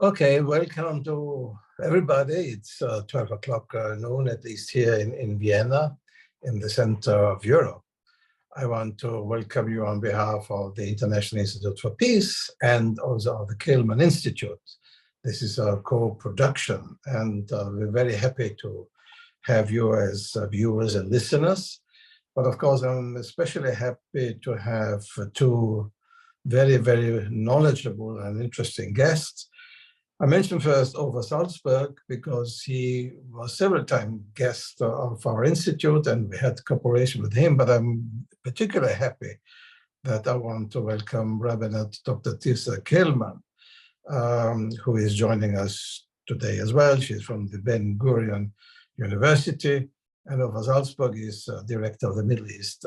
Okay, welcome to everybody. It's 12 o'clock noon, at least here in Vienna, in the center of Europe. I want to welcome you on behalf of the International Institute for Peace and also of the Kelman Institute. This is a co-production, and we're very happy to have you as viewers and listeners. But of course, I'm especially happy to have two very, very knowledgeable and interesting guests. I mentioned first OFER ZALZBERG because he was several times guest of our institute and we had cooperation with him, but I'm particularly happy that I want to welcome RABBANIT Dr. TIRZA Kelman, who is joining us today as well. She's from the Gurion University, and OFER ZALZBERG is director of the Middle East,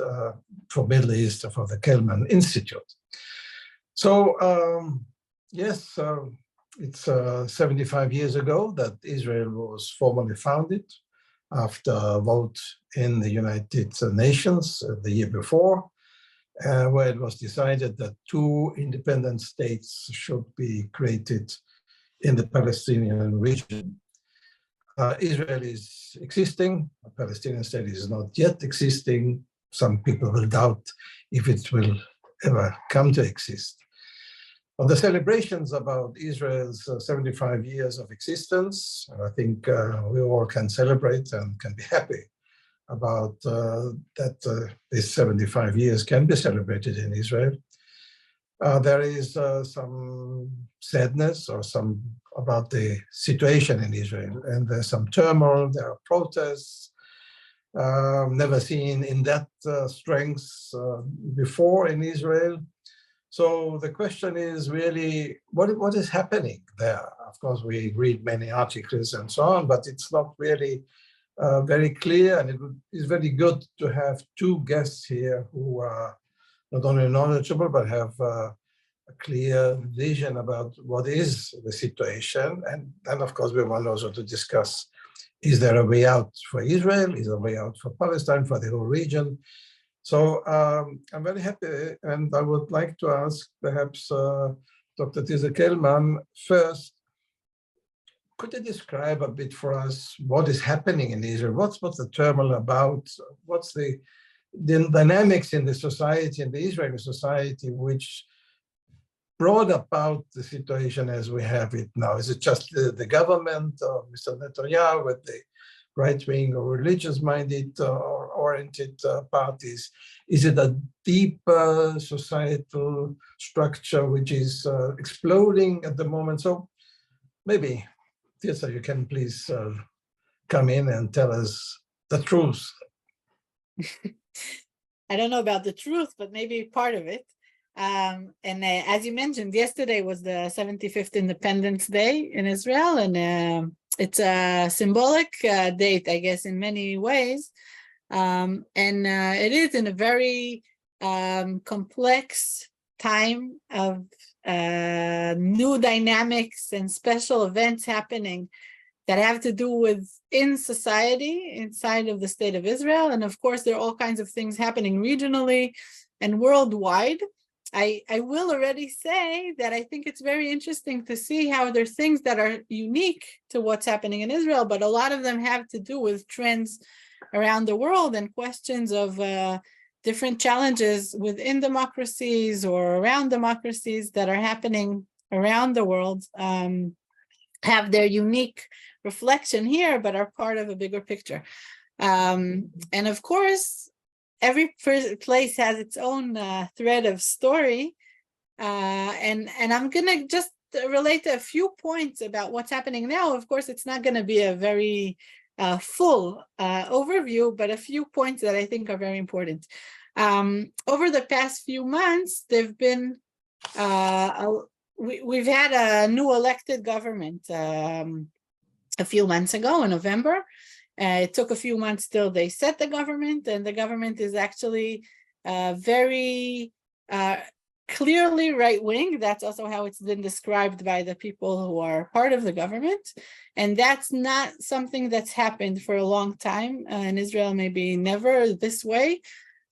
for the Kelman Institute. So, yes, it's 75 years ago that Israel was formally founded after a vote in the United Nations the year before, where it was decided that two independent states should be created in the Palestinian region. Israel is existing, a Palestinian state is not yet existing. Some people will doubt if it will ever come to exist. On the celebrations about Israel's 75 years of existence, I think we all can celebrate and can be happy about that these 75 years can be celebrated in Israel. There is some sadness or some about the situation in Israel, and there's some turmoil, there are protests, never seen in that strength before in Israel. So the question is really, what is happening there? Of course, we read many articles and so on, but it's not really very clear. And it is very good to have two guests here who are not only knowledgeable, but have a clear vision about what is the situation. And then, of course, we want also to discuss, is there a way out for Israel? Is there a way out for Palestine, for the whole region? So I'm very happy, and I would like to ask perhaps Dr. TIRZA Kelman first, could you describe a bit for us what is happening in Israel? What's the turmoil about? What's the dynamics in the society, in the Israeli society, which brought about the situation as we have it now? Is it just the government of Mr. Netanyahu with the right-wing or religious-minded or oriented parties? Is it a deeper societal structure which is exploding at the moment? So maybe, TIRZA, you can please come in and tell us the truth. I don't know about the truth, but maybe part of it. As you mentioned, yesterday was the 75th Independence Day in Israel, and it's a symbolic date, I guess, in many ways. It is in a very complex time of new dynamics and special events happening that have to do with in society, inside of the state of Israel. And of course, there are all kinds of things happening regionally and worldwide. I will already say that I think it's very interesting to see how there's things that are unique to what's happening in Israel, but a lot of them have to do with trends around the world and questions of different challenges within democracies or around democracies that are happening around the world, have their unique reflection here, but are part of a bigger picture. And of course, every place has its own thread of story, and I'm gonna just relate to a few points about what's happening now. Of course, it's not going to be a very full overview, but a few points that I think are very important. Over the past few months, there've been we've had a new elected government a few months ago in November. It took a few months till they set the government, and the government is actually very clearly right-wing. That's also how it's been described by the people who are part of the government. And that's not something that's happened for a long time in Israel, maybe never this way.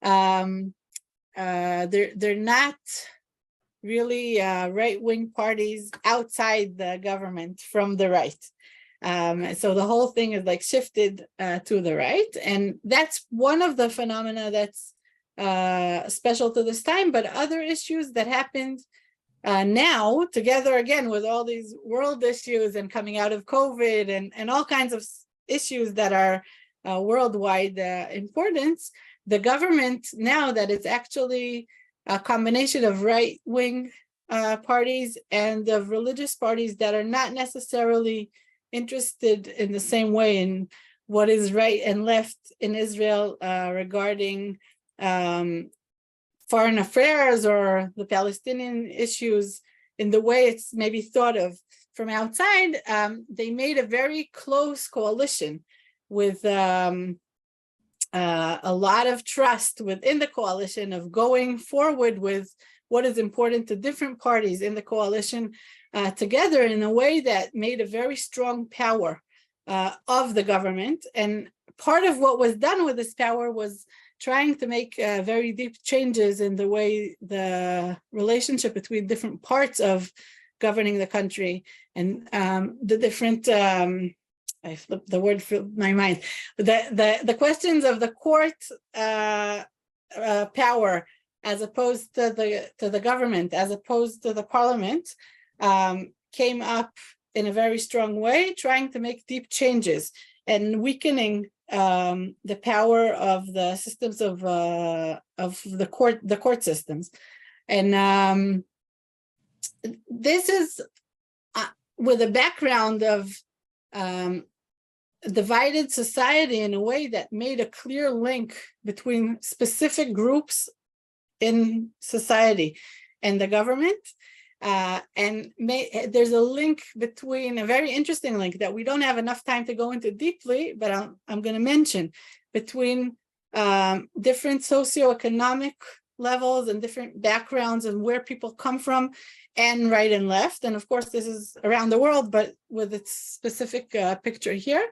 They're not really right-wing parties outside the government from the right. So the whole thing is like shifted to the right. And that's one of the phenomena that's special to this time, but other issues that happened now, together again with all these world issues and coming out of COVID and all kinds of issues that are worldwide importance, the government now that it's actually a combination of right-wing parties and of religious parties that are not necessarily interested in the same way in what is right and left in Israel regarding foreign affairs or the Palestinian issues in the way it's maybe thought of from outside. They made a very close coalition with a lot of trust within the coalition of going forward with what is important to different parties in the coalition together in a way that made a very strong power of the government. And part of what was done with this power was trying to make very deep changes in the way the relationship between different parts of governing the country and the different, I flipped the word from my mind, the questions of the court power as opposed to the government, as opposed to the parliament, came up in a very strong way, trying to make deep changes and weakening the power of the systems of the court systems. And this is with a background of divided society in a way that made a clear link between specific groups in society and the government. There's a link between, a very interesting link that we don't have enough time to go into deeply, but I'm going to mention, between different socioeconomic levels and different backgrounds and where people come from, and right and left. And of course, this is around the world, but with its specific picture here.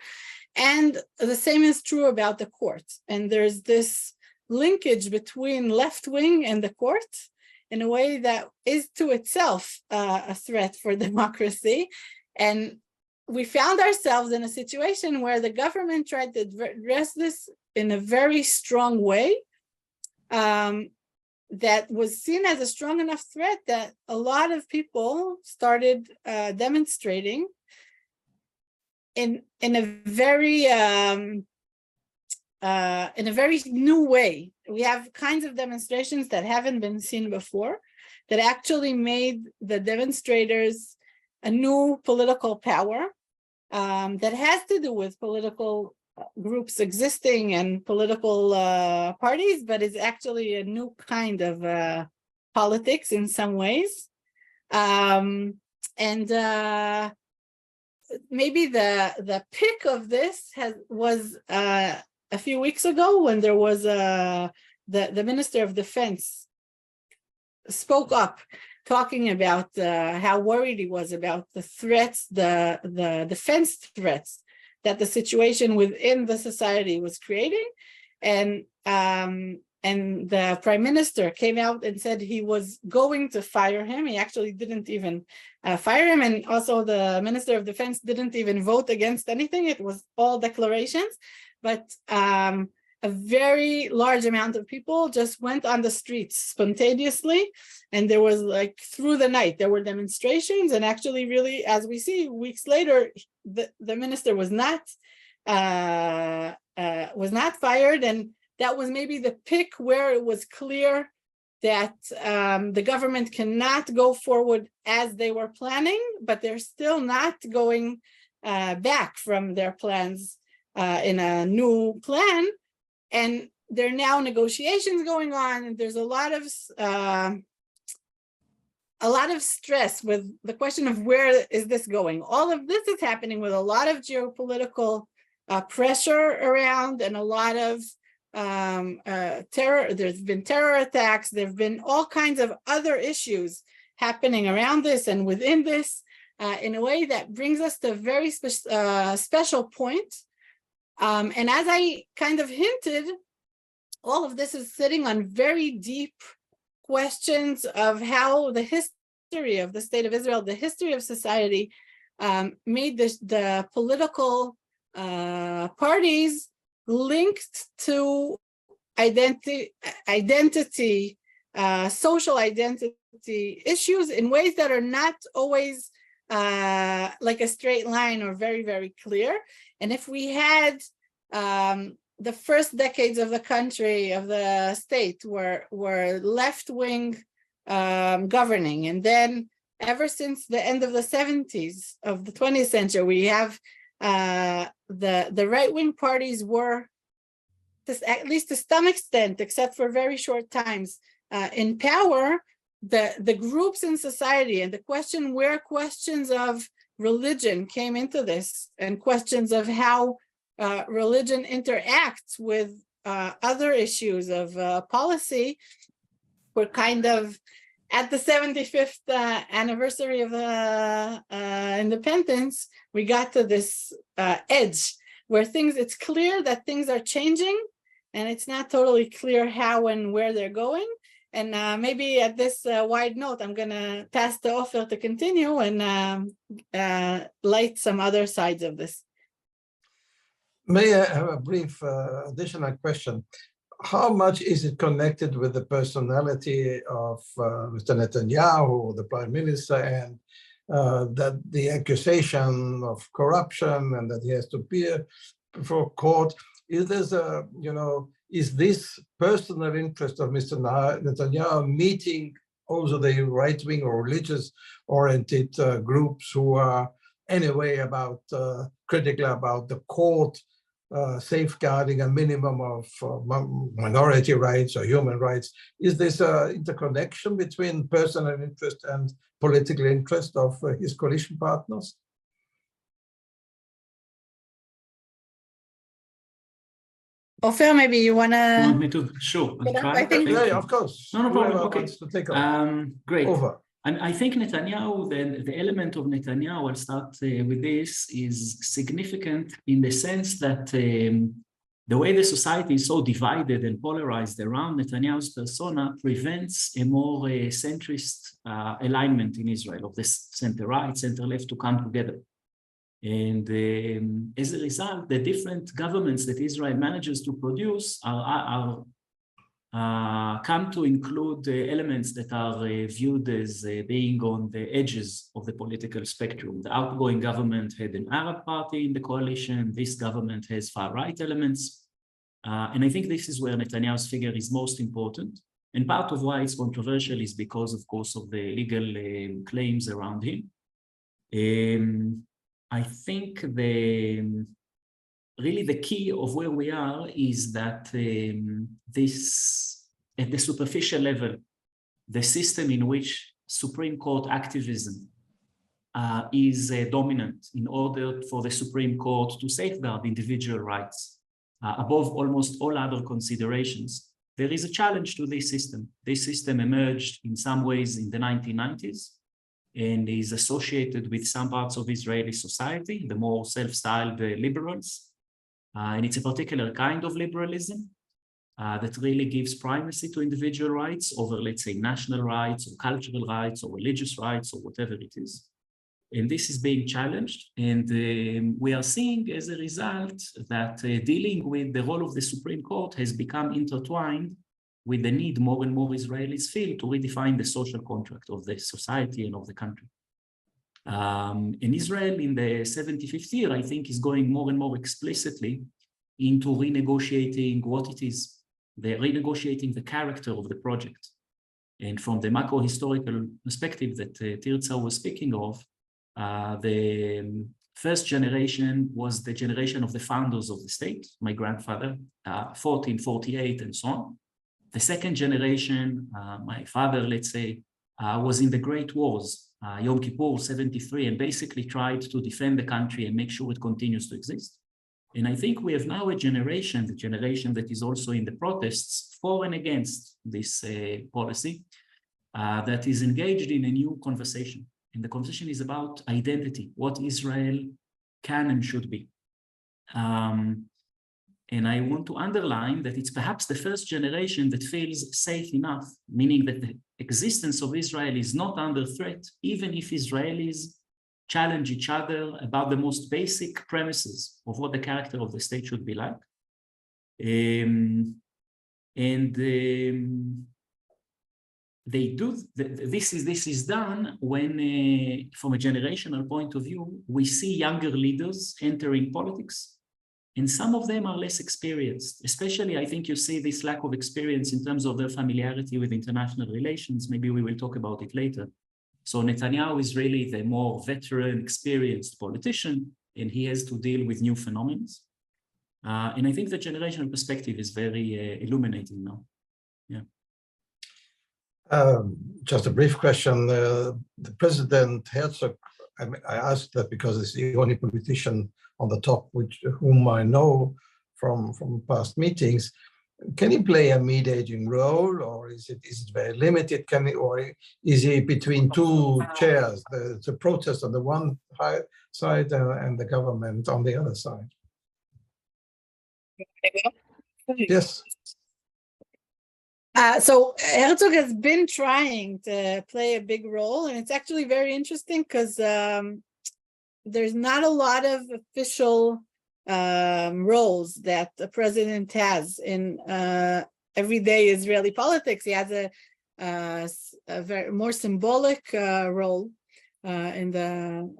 And the same is true about the court. And there's this linkage between left wing and the court in a way that is to itself a threat for democracy. And we found ourselves in a situation where the government tried to address this in a very strong way that was seen as a strong enough threat that a lot of people started demonstrating in a very new way. We have kinds of demonstrations that haven't been seen before that actually made the demonstrators a new political power that has to do with political groups existing and political parties, but is actually a new kind of politics in some ways. Maybe the pick of this was a few weeks ago when there was the Minister of Defense spoke up talking about how worried he was about the threats, the defense threats that the situation within the society was creating. And the Prime Minister came out and said he was going to fire him. He actually didn't even fire him. And also the Minister of Defense didn't even vote against anything. It was all declarations. But a very large amount of people just went on the streets spontaneously. And there was, like, through the night, there were demonstrations. And actually, really, as we see weeks later, the minister was not fired. And that was maybe the pick where it was clear that the government cannot go forward as they were planning, but they're still not going back from their plans in a new plan. And there are now negotiations going on, and there's a lot of stress with the question of where is this going. All of this is happening with a lot of geopolitical pressure around, and a lot of terror. There's been terror attacks. There've been all kinds of other issues happening around this and within this in a way that brings us to a very special point. And as I kind of hinted, all of this is sitting on very deep questions of how the history of the state of Israel, the history of society, made the political parties linked to identity, social identity issues in ways that are not always like a straight line or very, very clear. And if we had the first decades of the country, of the state, were left-wing governing, and then ever since the end of the 70s of the 20th century, we have the right-wing parties were, at least to some extent, except for very short times, in power. The groups in society and the question where questions of religion came into this, and questions of how religion interacts with other issues of policy, were kind of at the 75th anniversary of independence. We got to this edge where it's clear that things are changing, and it's not totally clear how and where they're going. And maybe at this wide note, I'm going to pass to OFER to continue and light some other sides of this. May I have a brief additional question? How much is it connected with the personality of Mr. Netanyahu, the prime minister, and that the accusation of corruption and that he has to appear before court? Is this personal interest of Mr. Netanyahu meeting also the right-wing or religious-oriented groups who are anyway critical about the court safeguarding a minimum of minority rights or human rights? Is this an interconnection between personal interest and political interest of his coalition partners? OFER, maybe you want me to? Sure, I'll try. I think, yeah, of course. No problem. Okay. To take Great. Over. And I think Netanyahu, the element of Netanyahu, I'll start with this, is significant in the sense that the way the society is so divided and polarized around Netanyahu's persona prevents a more centrist alignment in Israel of the center-right, center-left to come together. And as a result, the different governments that Israel manages to produce come to include elements that are viewed as being on the edges of the political spectrum. The outgoing government had an Arab party in the coalition. This government has far-right elements. And I think this is where Netanyahu's figure is most important. And part of why it's controversial is because, of course, of the legal claims around him. I think really the key of where we are is that this, at the superficial level, the system in which Supreme Court activism is dominant in order for the Supreme Court to safeguard individual rights above almost all other considerations. There is a challenge to this system. This system emerged in some ways in the 1990s and is associated with some parts of Israeli society, the more self-styled liberals. And it's a particular kind of liberalism that really gives primacy to individual rights over, let's say, national rights or cultural rights or religious rights or whatever it is. And this is being challenged. And we are seeing as a result that dealing with the role of the Supreme Court has become intertwined with the need more and more Israelis feel to redefine the social contract of the society and of the country. In Israel, in the 75th year, I think is going more and more explicitly into renegotiating what it is. They're renegotiating the character of the project. And from the macro-historical perspective that TIRZA was speaking of, the first generation was the generation of the founders of the state, my grandfather, 1448 and so on. The second generation, my father, let's say, was in the Great Wars, Yom Kippur, 73, and basically tried to defend the country and make sure it continues to exist. And I think we have now a generation, the generation that is also in the protests for and against this policy, that is engaged in a new conversation. And the conversation is about identity, what Israel can and should be. And I want to underline that it's perhaps the first generation that feels safe enough, meaning that the existence of Israel is not under threat, even if Israelis challenge each other about the most basic premises of what the character of the state should be like. They do this is done when, from a generational point of view, we see younger leaders entering politics, and some of them are less experienced. Especially, I think you see this lack of experience in terms of their familiarity with international relations. Maybe we will talk about it later. So Netanyahu is really the more veteran, experienced politician, and he has to deal with new phenomena. And I think the generational perspective is very illuminating now. Yeah. Just a brief question. The President Herzog, I asked that because it's the only politician on the top whom I know from past meetings. Can he play a mediating role, or is it very limited? Or is he between two chairs, the protest on the one side and the government on the other side? Yes. So Herzog has been trying to play a big role, and it's actually very interesting because there's not a lot of official roles that the president has in everyday Israeli politics. He has a very more symbolic role in the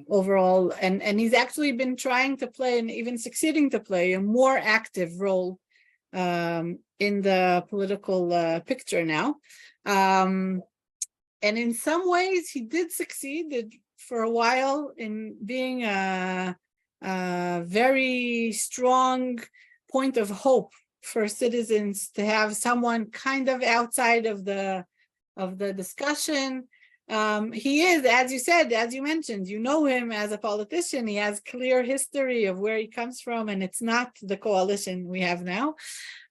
overall, and he's actually been trying to play, and even succeeding to play, a more active role in the political picture now. And in some ways he did succeed for a while in being a very strong point of hope for citizens to have someone kind of outside of the discussion. He is, as you said, as you mentioned, you know him as a politician. He has clear history of where he comes from, and it's not the coalition we have now.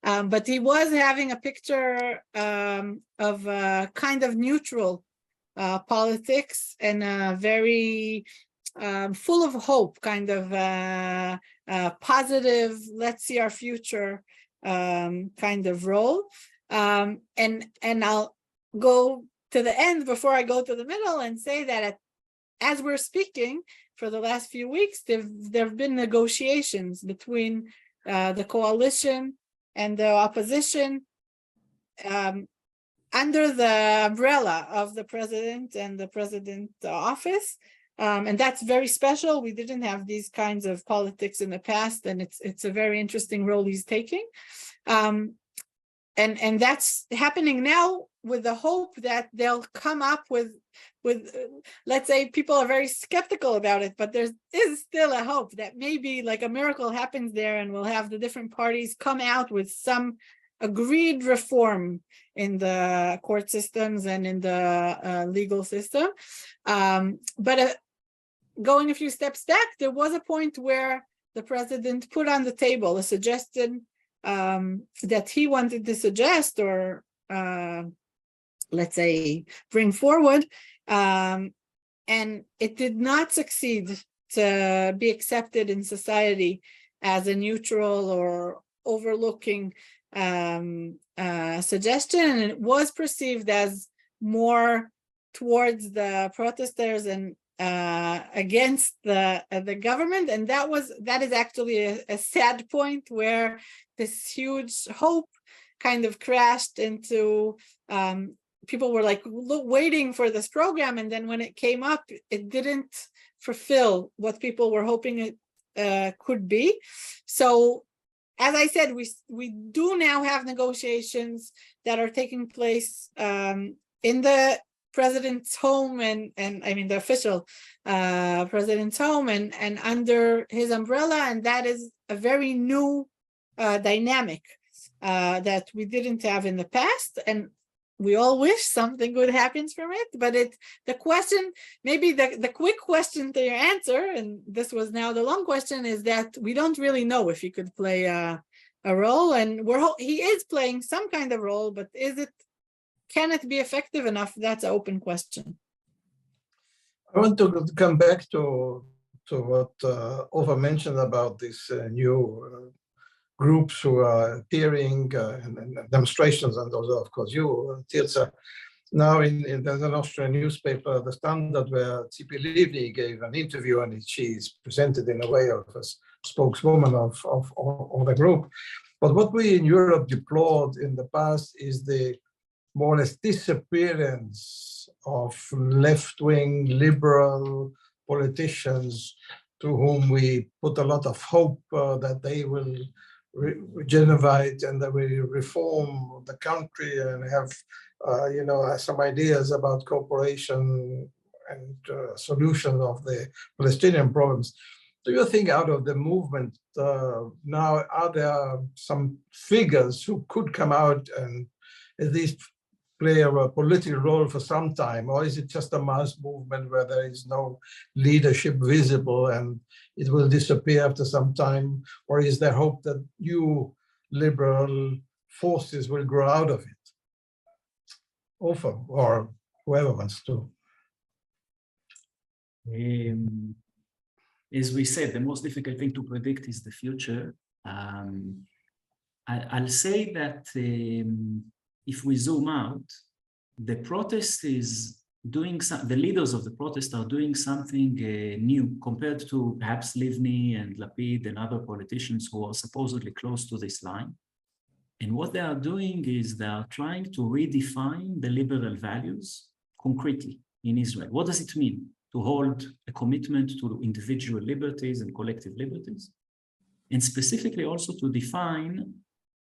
But he was having a picture of a kind of neutral politics, and a very full of hope, kind of positive, let's see our future kind of role. And I'll go to the end before I go to the middle and say that as we're speaking, for the last few weeks, there have been negotiations between the coalition and the opposition under the umbrella of the president and the president's office. And that's very special. We didn't have these kinds of politics in the past, and it's a very interesting role he's taking. And that's happening now with the hope that they'll come up with let's say, people are very skeptical about it, but there is still a hope that maybe like a miracle happens there, and we'll have the different parties come out with some agreed reform in the court systems and in the legal system. But going a few steps back, there was a point where the president put on the table a suggestion that he wanted to suggest, or let's say bring forward, and it did not succeed to be accepted in society as a neutral or overlooking suggestion, and it was perceived as more towards the protesters and against the government. And that is actually a sad point, where this huge hope kind of crashed into people were like waiting for this program, and then when it came up, it didn't fulfill what people were hoping it could be. So as I said, we do now have negotiations that are taking place in the president's home, and I mean the official president's home, and under his umbrella, and that is a very new dynamic that we didn't have in the past, and we all wish something good happens from it. But the question, maybe the quick question to your answer, and this was now the long question, is that we don't really know if he could play a role, and he is playing some kind of role, but can it be effective enough? That's an open question. I want to come back to what OFER mentioned about this new groups who are appearing and demonstrations, and also, of course, you, TIRZA. Now, there's an Austrian newspaper, The Standard, where Tzipi Livni gave an interview, and she's presented in a way of a spokeswoman of the group. But what we in Europe deplored in the past is the more or less disappearance of left-wing liberal politicians to whom we put a lot of hope that they will regenerate and that we reform the country and have some ideas about cooperation and solution of the Palestinian problems. Do you think out of the movement now, are there some figures who could come out and at least play a political role for some time, or is it just a mass movement where there is no leadership visible and it will disappear after some time, or is there hope that new liberal forces will grow out of it? OFER, or whoever wants to. As we said, the most difficult thing to predict is the future. I'll say that if we zoom out, the protest is doing the leaders of the protest are doing something new compared to perhaps Livni and Lapid and other politicians who are supposedly close to this line. And what they are doing is they are trying to redefine the liberal values concretely in Israel. What does it mean to hold a commitment to individual liberties and collective liberties? And specifically also to define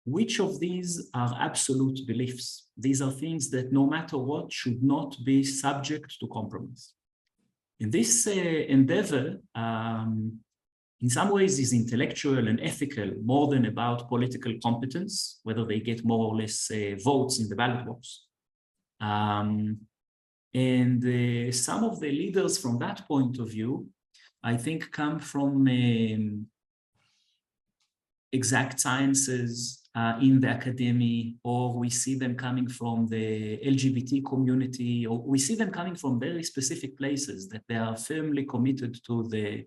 which of these are absolute beliefs. These are things that no matter what should not be subject to compromise. And this endeavor, in some ways, is intellectual and ethical more than about political competence, whether they get more or less votes in the ballot box. And some of the leaders from that point of view, I think, come from exact sciences in the academy, or we see them coming from the LGBT community, or we see them coming from very specific places that they are firmly committed to the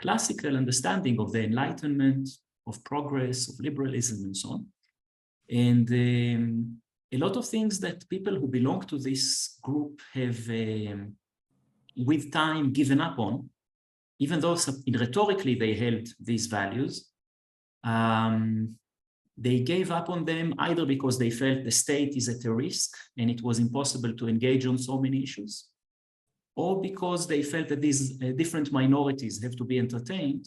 classical understanding of the Enlightenment, of progress, of liberalism, and so on. And a lot of things that people who belong to this group have, with time, given up on, even though rhetorically they held these values, they gave up on them either because they felt the state is at a risk and it was impossible to engage on so many issues, or because they felt that these different minorities have to be entertained.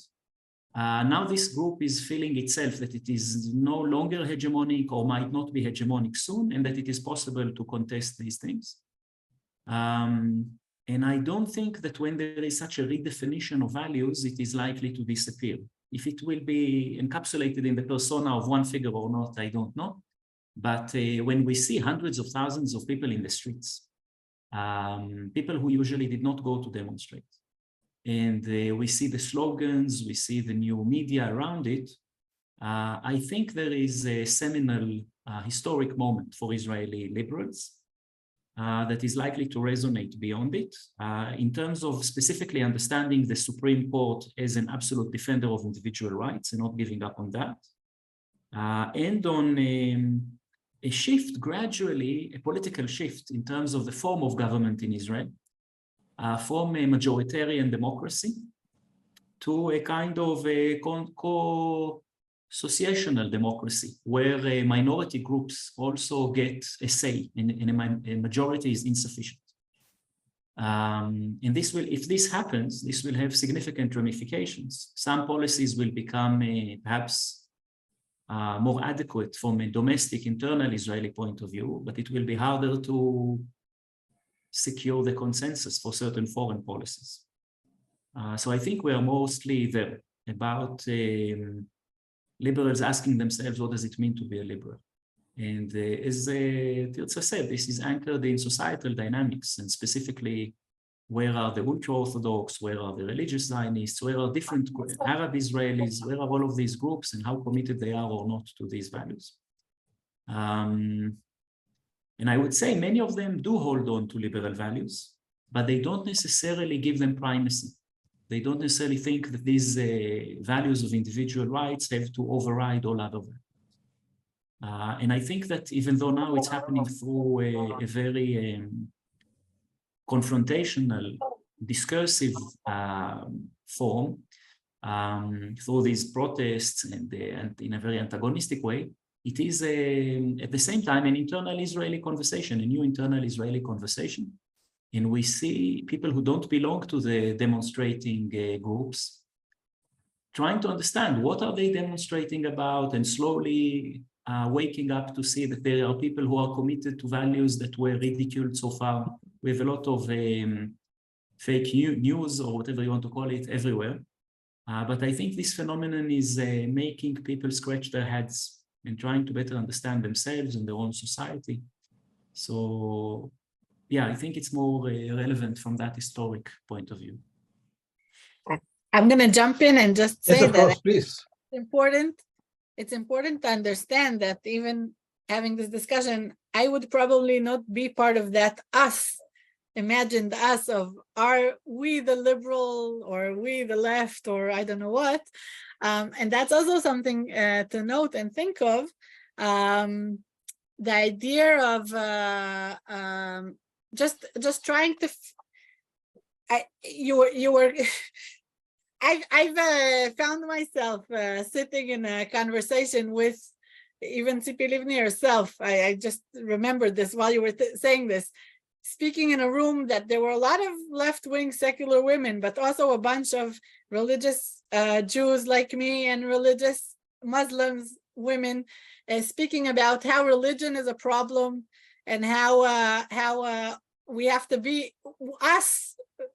Now this group is feeling itself that it is no longer hegemonic or might not be hegemonic soon, and that it is possible to contest these things. And I don't think that when there is such a redefinition of values, it is likely to disappear. If it will be encapsulated in the persona of one figure or not, I don't know. But when we see hundreds of thousands of people in the streets, people who usually did not go to demonstrate, and we see the slogans, we see the new media around it, I think there is a seminal historic moment for Israeli liberals that is likely to resonate beyond it in terms of specifically understanding the Supreme Court as an absolute defender of individual rights and not giving up on that, and on a shift gradually, a political shift in terms of the form of government in Israel, from a majoritarian democracy to a kind of a co-associational democracy, where minority groups also get a say and a majority is insufficient. And this will, if this happens, this will have significant ramifications. Some policies will become perhaps more adequate from a domestic internal Israeli point of view, but it will be harder to secure the consensus for certain foreign policies. So I think we are mostly there about liberals asking themselves, what does it mean to be a liberal? And as TIRZA said, this is anchored in societal dynamics, and specifically, where are the ultra-Orthodox, where are the religious Zionists, where are different Arab Israelis, where are all of these groups, and how committed they are or not to these values. And I would say many of them do hold on to liberal values, but they don't necessarily give them primacy. They don't necessarily think that these values of individual rights have to override all other values. And I think that even though now it's happening through a very confrontational, discursive form, through these protests and in a very antagonistic way, it is at the same time an internal Israeli conversation, a new internal Israeli conversation. And we see people who don't belong to the demonstrating groups trying to understand what are they demonstrating about, and slowly waking up to see that there are people who are committed to values that were ridiculed so far. We have a lot of fake news, or whatever you want to call it, everywhere. But I think this phenomenon is making people scratch their heads and trying to better understand themselves and their own society. So yeah, I think it's more relevant from that historic point of view. I'm going to jump in and just say yes, of course, that please. It's important to understand that even having this discussion, I would probably not be part of that us, imagined us of, are we the liberal or we the left or I don't know what. And that's also something to note and think of. The idea of just trying to, I've found myself sitting in a conversation with even Tzipi Livni herself. I just remembered this while you were saying this, speaking in a room that there were a lot of left-wing secular women, but also a bunch of religious Jews like me and religious Muslims women speaking about how religion is a problem and how we have to be,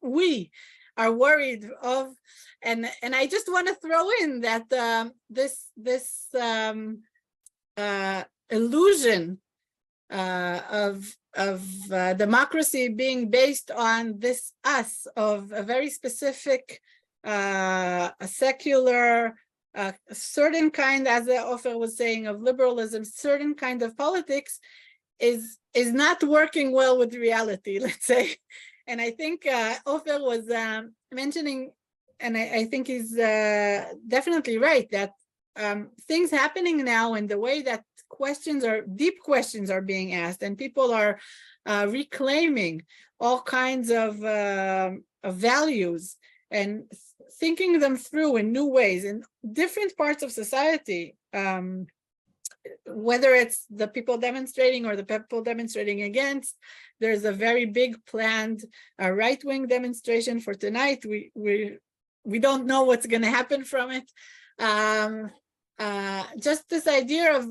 we are worried of, and I just want to throw in that this illusion of democracy being based on this us of a very specific a secular certain kind, as the OFER was saying, of liberalism, certain kind of politics is not working well with reality, let's say. And I think OFER was mentioning, and I think he's definitely right, that things happening now in the way that deep questions are being asked, and people are reclaiming all kinds of values and thinking them through in new ways in different parts of society, whether it's the people demonstrating or the people demonstrating against. There's a very big planned right-wing demonstration for tonight. We don't know what's going to happen from it. Just this idea of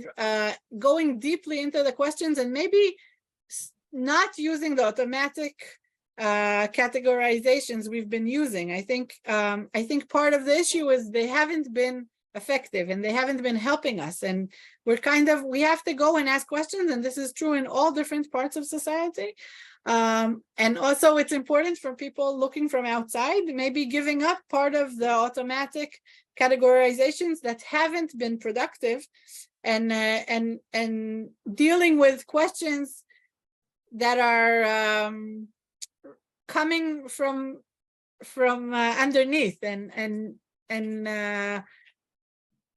going deeply into the questions and maybe not using the automatic categorizations we've been using. I think part of the issue is they haven't been effective and they haven't been helping us, and we have to go and ask questions, and this is true in all different parts of society. And also it's important for people looking from outside, maybe giving up part of the automatic categorizations that haven't been productive, and dealing with questions that are coming from underneath and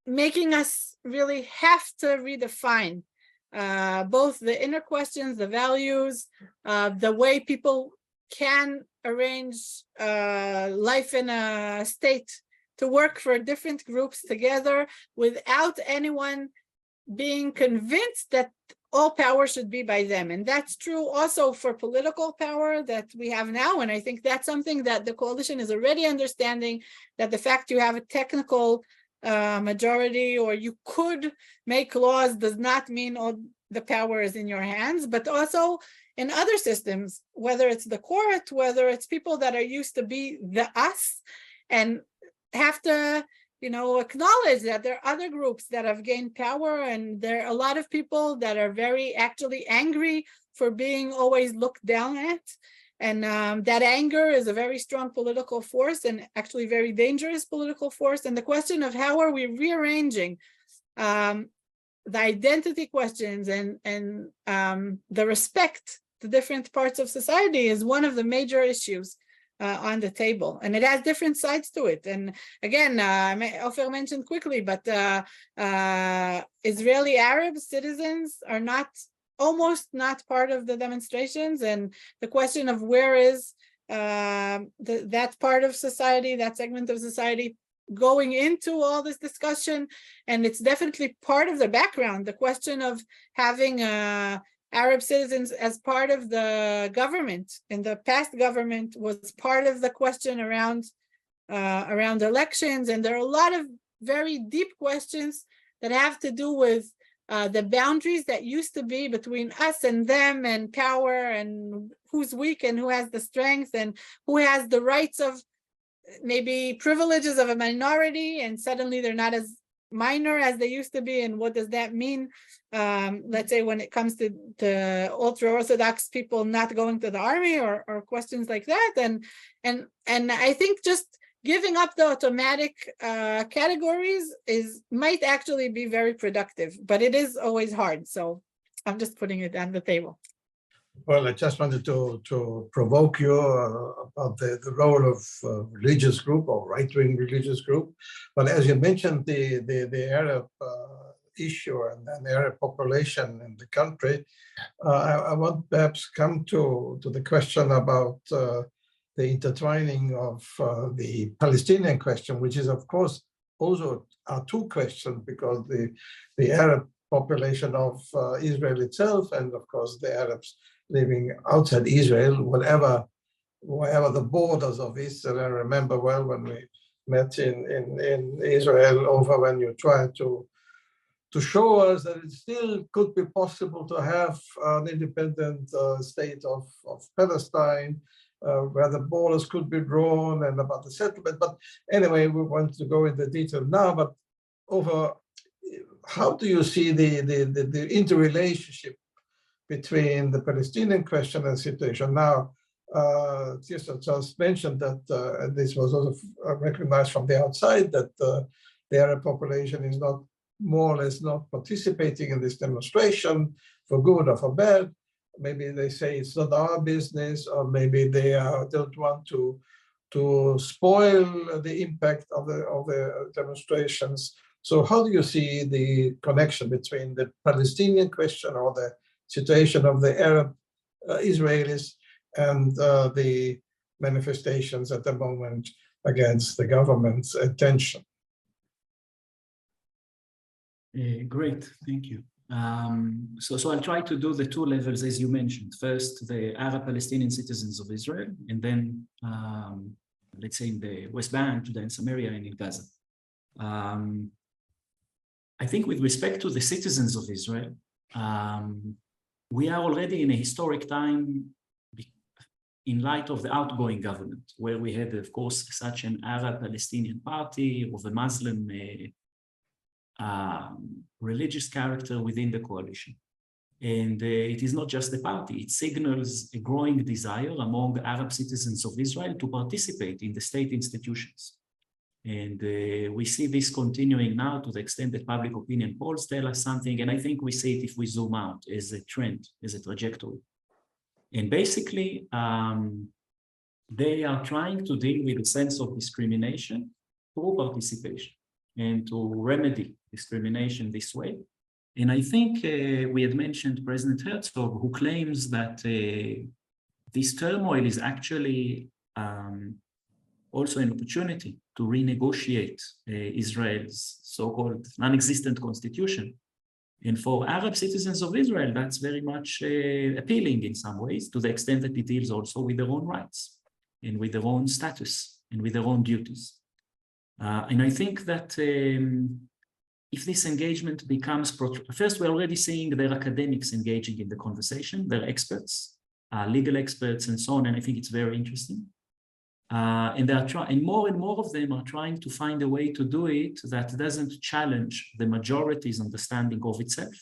making us really have to redefine both the inner questions, the values, the way people can arrange life in a state to work for different groups together without anyone being convinced that all power should be by them. And that's true also for political power that we have now. And I think that's something that the coalition is already understanding, that the fact you have a technical majority or you could make laws does not mean all the power is in your hands, but also in other systems, whether it's the court, whether it's people that are used to be the us and have to acknowledge that there are other groups that have gained power, and there are a lot of people that are very actually angry for being always looked down at. And that anger is a very strong political force and actually very dangerous political force. And the question of how are we rearranging the identity questions and the respect to different parts of society is one of the major issues on the table, and it has different sides to it. And again, OFER mentioned quickly, but Israeli Arab citizens are almost not part of the demonstrations, and the question of where is that part of society, that segment of society, going into all this discussion. And it's definitely part of the background, the question of having Arab citizens as part of the government. In the past, government was part of the question around elections, and there are a lot of very deep questions that have to do with the boundaries that used to be between us and them, and power, and who's weak and who has the strength, and who has the rights of maybe privileges of a minority, and suddenly they're not as minor as they used to be. And what does that mean? Let's say when it comes to ultra-Orthodox people not going to the army, or questions like that. And I think just giving up the automatic categories might actually be very productive, but it is always hard. So I'm just putting it on the table. Well, I just wanted to provoke you about the role of religious group or right-wing religious group. But as you mentioned, the Arab issue and the Arab population in the country, I want perhaps come to the question about the intertwining of the Palestinian question, which is, of course, also are two questions, because the Arab population of Israel itself, and of course the Arabs living outside Israel, wherever the borders of Israel. I remember well when we met in Israel over when you tried to show us that it still could be possible to have an independent state of Palestine, where the borders could be drawn, and about the settlement. But anyway, we want to go into detail now. But over, how do you see the interrelationship between the Palestinian question and situation? Now, TIRZA just mentioned that, and this was also recognized from the outside, that the Arab population is not, more or less, not participating in this demonstration, for good or for bad. Maybe they say it's not our business, or maybe they don't want to spoil the impact of the demonstrations. So how do you see the connection between the Palestinian question, or the situation of the Arab Israelis, and the manifestations at the moment against the government's intention? Great, thank you. So I'll try to do the two levels as you mentioned. First, the Arab Palestinian citizens of Israel, and then let's say in the West Bank, Judea and Samaria, and in Gaza. I think with respect to the citizens of Israel, we are already in a historic time in light of the outgoing government, where we had, of course, such an Arab Palestinian party of a Muslim religious character within the coalition. And it is not just the party, it signals a growing desire among Arab citizens of Israel to participate in the state institutions. And we see this continuing now, to the extent that public opinion polls tell us something. And I think we see it, if we zoom out, as a trend, as a trajectory. And basically, they are trying to deal with a sense of discrimination through participation, and to remedy discrimination this way. And I think we had mentioned President Herzog, who claims that this turmoil is actually also an opportunity to renegotiate Israel's so-called non-existent constitution. And for Arab citizens of Israel, that's very much appealing in some ways, to the extent that it deals also with their own rights, and with their own status, and with their own duties. And I think that if this engagement becomes, first, we're already seeing their academics engaging in the conversation, their experts, legal experts, and so on. And I think it's very interesting. And they are trying, and more of them are trying to find a way to do it that doesn't challenge the majority's understanding of itself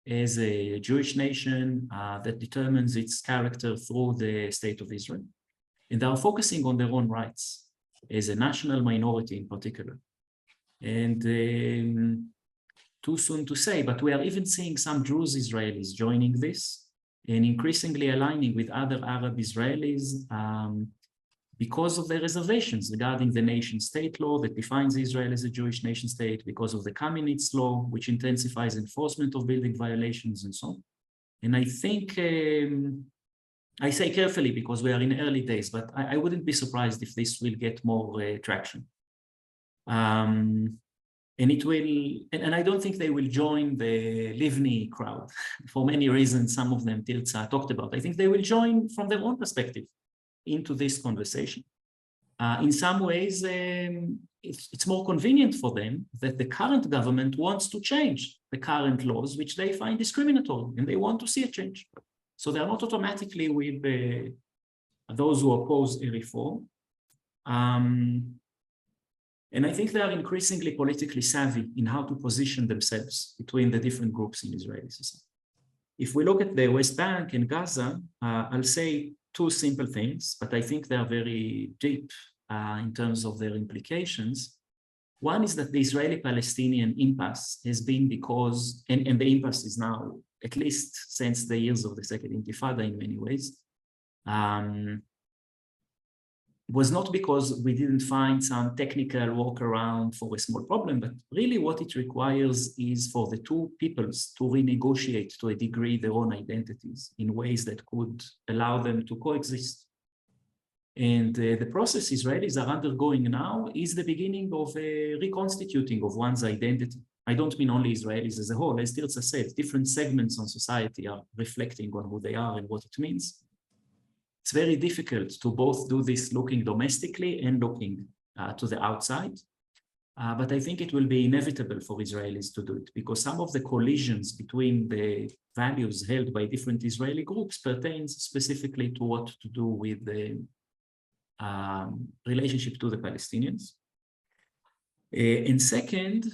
as a Jewish nation that determines its character through the state of Israel. And they are focusing on their own rights as a national minority in particular. And too soon to say, but we are even seeing some Druze Israelis joining this, and increasingly aligning with other Arab Israelis, because of the reservations regarding the nation-state law that defines Israel as a Jewish nation-state, because of the Kamenetz law, which intensifies enforcement of building violations and so on. And I think, I say carefully because we are in early days, but I wouldn't be surprised if this will get more traction. And it will, and I don't think they will join the Livni crowd for many reasons, some of them TIRZA talked about. I think they will join from their own perspective into this conversation. In some ways, it's more convenient for them that the current government wants to change the current laws, which they find discriminatory, and they want to see a change. So they're not automatically with those who oppose a reform. And I think they are increasingly politically savvy in how to position themselves between the different groups in Israeli society. If we look at the West Bank and Gaza, I'll say two simple things, but I think they are very deep in terms of their implications. One is that the Israeli-Palestinian impasse has been because, and the impasse is now, at least since the years of the Second Intifada in many ways, was not because we didn't find some technical workaround for a small problem, but really what it requires is for the two peoples to renegotiate to a degree their own identities in ways that could allow them to coexist. And the process Israelis are undergoing now is the beginning of a reconstituting of one's identity. I don't mean only Israelis as a whole, as TIRZA said, different segments on society are reflecting on who they are and what it means. It's very difficult to both do this looking domestically and looking to the outside. But I think it will be inevitable for Israelis to do it because some of the collisions between the values held by different Israeli groups pertains specifically to what to do with the relationship to the Palestinians. And second,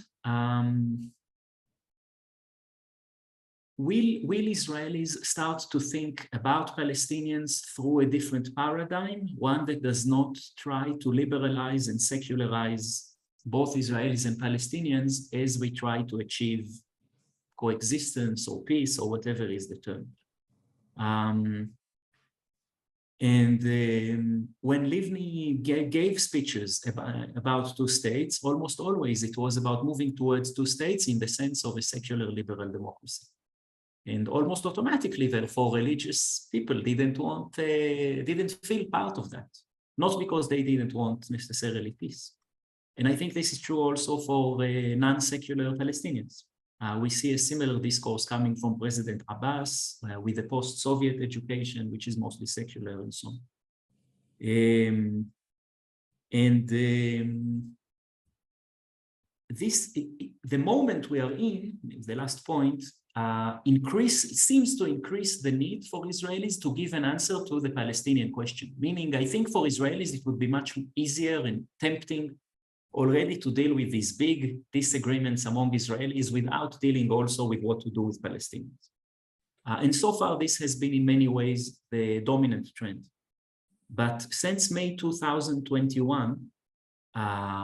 will Israelis start to think about Palestinians through a different paradigm, one that does not try to liberalize and secularize both Israelis and Palestinians as we try to achieve coexistence or peace or whatever is the term. When Livni gave speeches about two states, almost always it was about moving towards two states in the sense of a secular liberal democracy. And almost automatically, therefore, religious people didn't feel part of that, not because they didn't want necessarily peace. And I think this is true also for non-secular Palestinians. We see a similar discourse coming from President Abbas with the post-Soviet education, which is mostly secular and so on. The moment we are in, the last point, seems to increase the need for Israelis to give an answer to the Palestinian question. Meaning, I think for Israelis, it would be much easier and tempting already to deal with these big disagreements among Israelis without dealing also with what to do with Palestinians. And so far, this has been in many ways the dominant trend. But since May 2021,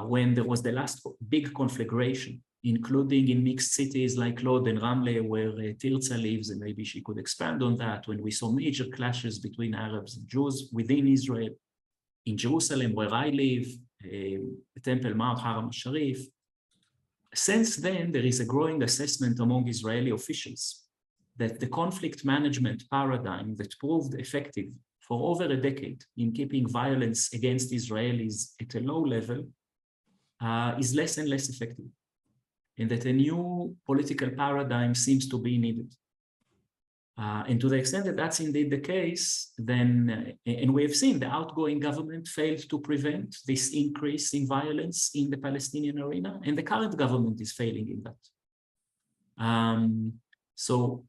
when there was the last big conflagration, including in mixed cities like Lod and Ramle, where TIRZA lives, and maybe she could expand on that, when we saw major clashes between Arabs and Jews within Israel, in Jerusalem, where I live, the Temple Mount, Haram al-Sharif. Since then, there is a growing assessment among Israeli officials that the conflict management paradigm that proved effective for over a decade in keeping violence against Israelis at a low level is less and less effective, and that a new political paradigm seems to be needed. And to the extent that that's indeed the case, then, and we have seen the outgoing government failed to prevent this increase in violence in the Palestinian arena, and the current government is failing in that. So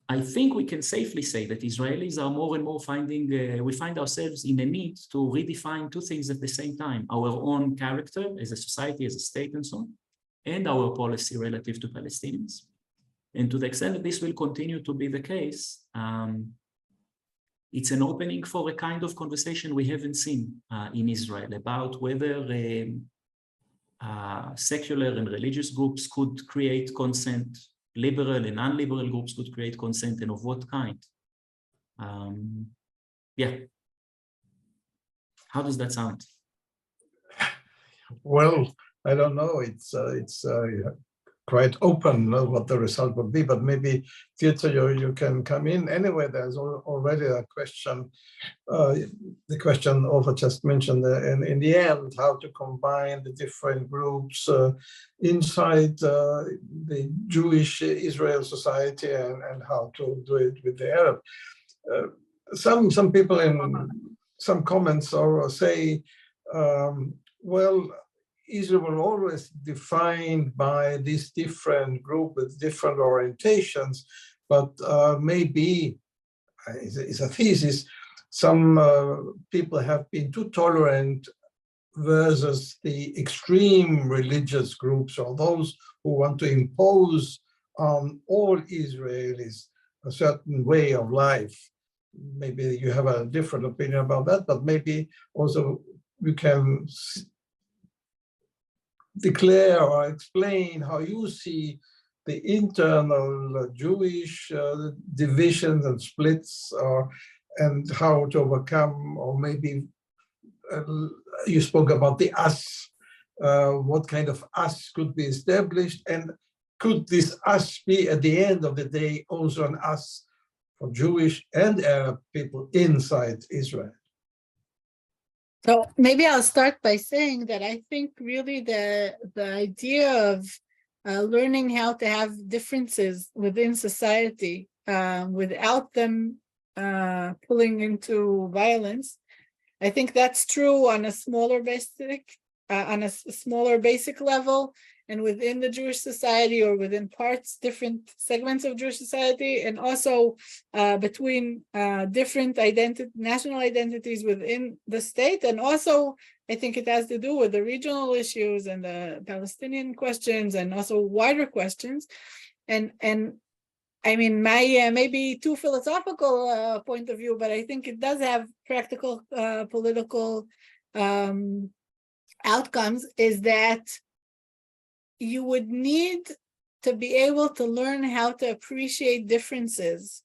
I think we can safely say that Israelis are more and more we find ourselves in a need to redefine two things at the same time: our own character as a society, as a state, and so on, and our policy relative to Palestinians. And to the extent that this will continue to be the case, it's an opening for a kind of conversation we haven't seen in Israel about whether secular and religious groups could create consent, liberal and non-liberal groups could create consent, and of what kind. Yeah. How does that sound? Well, I don't know. It's quite open what the result would be, but maybe TIRZA, you can come in. Anyway, there's already a question, the question OFER just mentioned in the end, how to combine the different groups inside the Jewish Israel society and how to do it with the Arab. Some people in some comments or say, well, Israel was always defined by this different group with different orientations, but maybe, it's a thesis, some people have been too tolerant versus the extreme religious groups or those who want to impose on all Israelis a certain way of life. Maybe you have a different opinion about that, but maybe also we can declare or explain how you see the internal Jewish divisions and splits, and how to overcome, or maybe you spoke about the us, what kind of us could be established, and could this us be at the end of the day also an us for Jewish and Arab people inside Israel? So maybe I'll start by saying that I think really the idea of learning how to have differences within society without them pulling into violence, I think that's true on a smaller basic level, and within the Jewish society or within different segments of Jewish society, and also between different national identities within the state. And also, I think it has to do with the regional issues and the Palestinian questions and also wider questions. And I mean, my maybe too philosophical point of view, but I think it does have practical political outcomes, is that you would need to be able to learn how to appreciate differences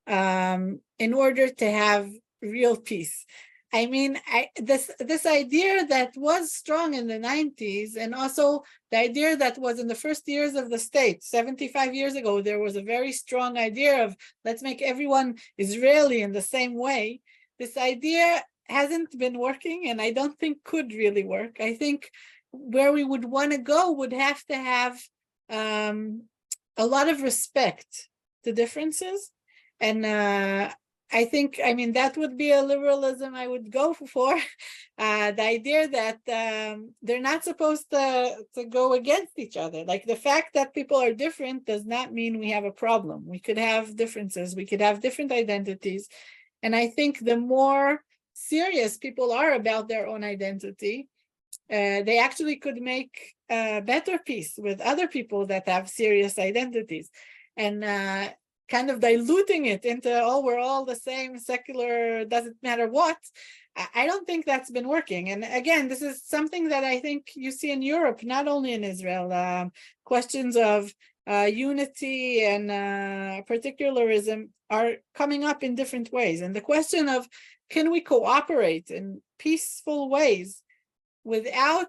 in order to have real peace. I mean, this idea that was strong in the 90s, and also the idea that was in the first years of the state, 75 years ago, there was a very strong idea of let's make everyone Israeli in the same way. This idea hasn't been working, and I don't think could really work. I think where we would want to go would have to have a lot of respect to differences. And I think, I mean, that would be a liberalism I would go for. The idea that they're not supposed to go against each other. Like, the fact that people are different does not mean we have a problem. We could have differences. We could have different identities. And I think the more serious people are about their own identity, they actually could make better peace with other people that have serious identities, and kind of diluting it into, oh, we're all the same, secular, doesn't matter what. I don't think that's been working. And again, this is something that I think you see in Europe, not only in Israel. Questions of unity and particularism are coming up in different ways. And the question of, can we cooperate in peaceful ways without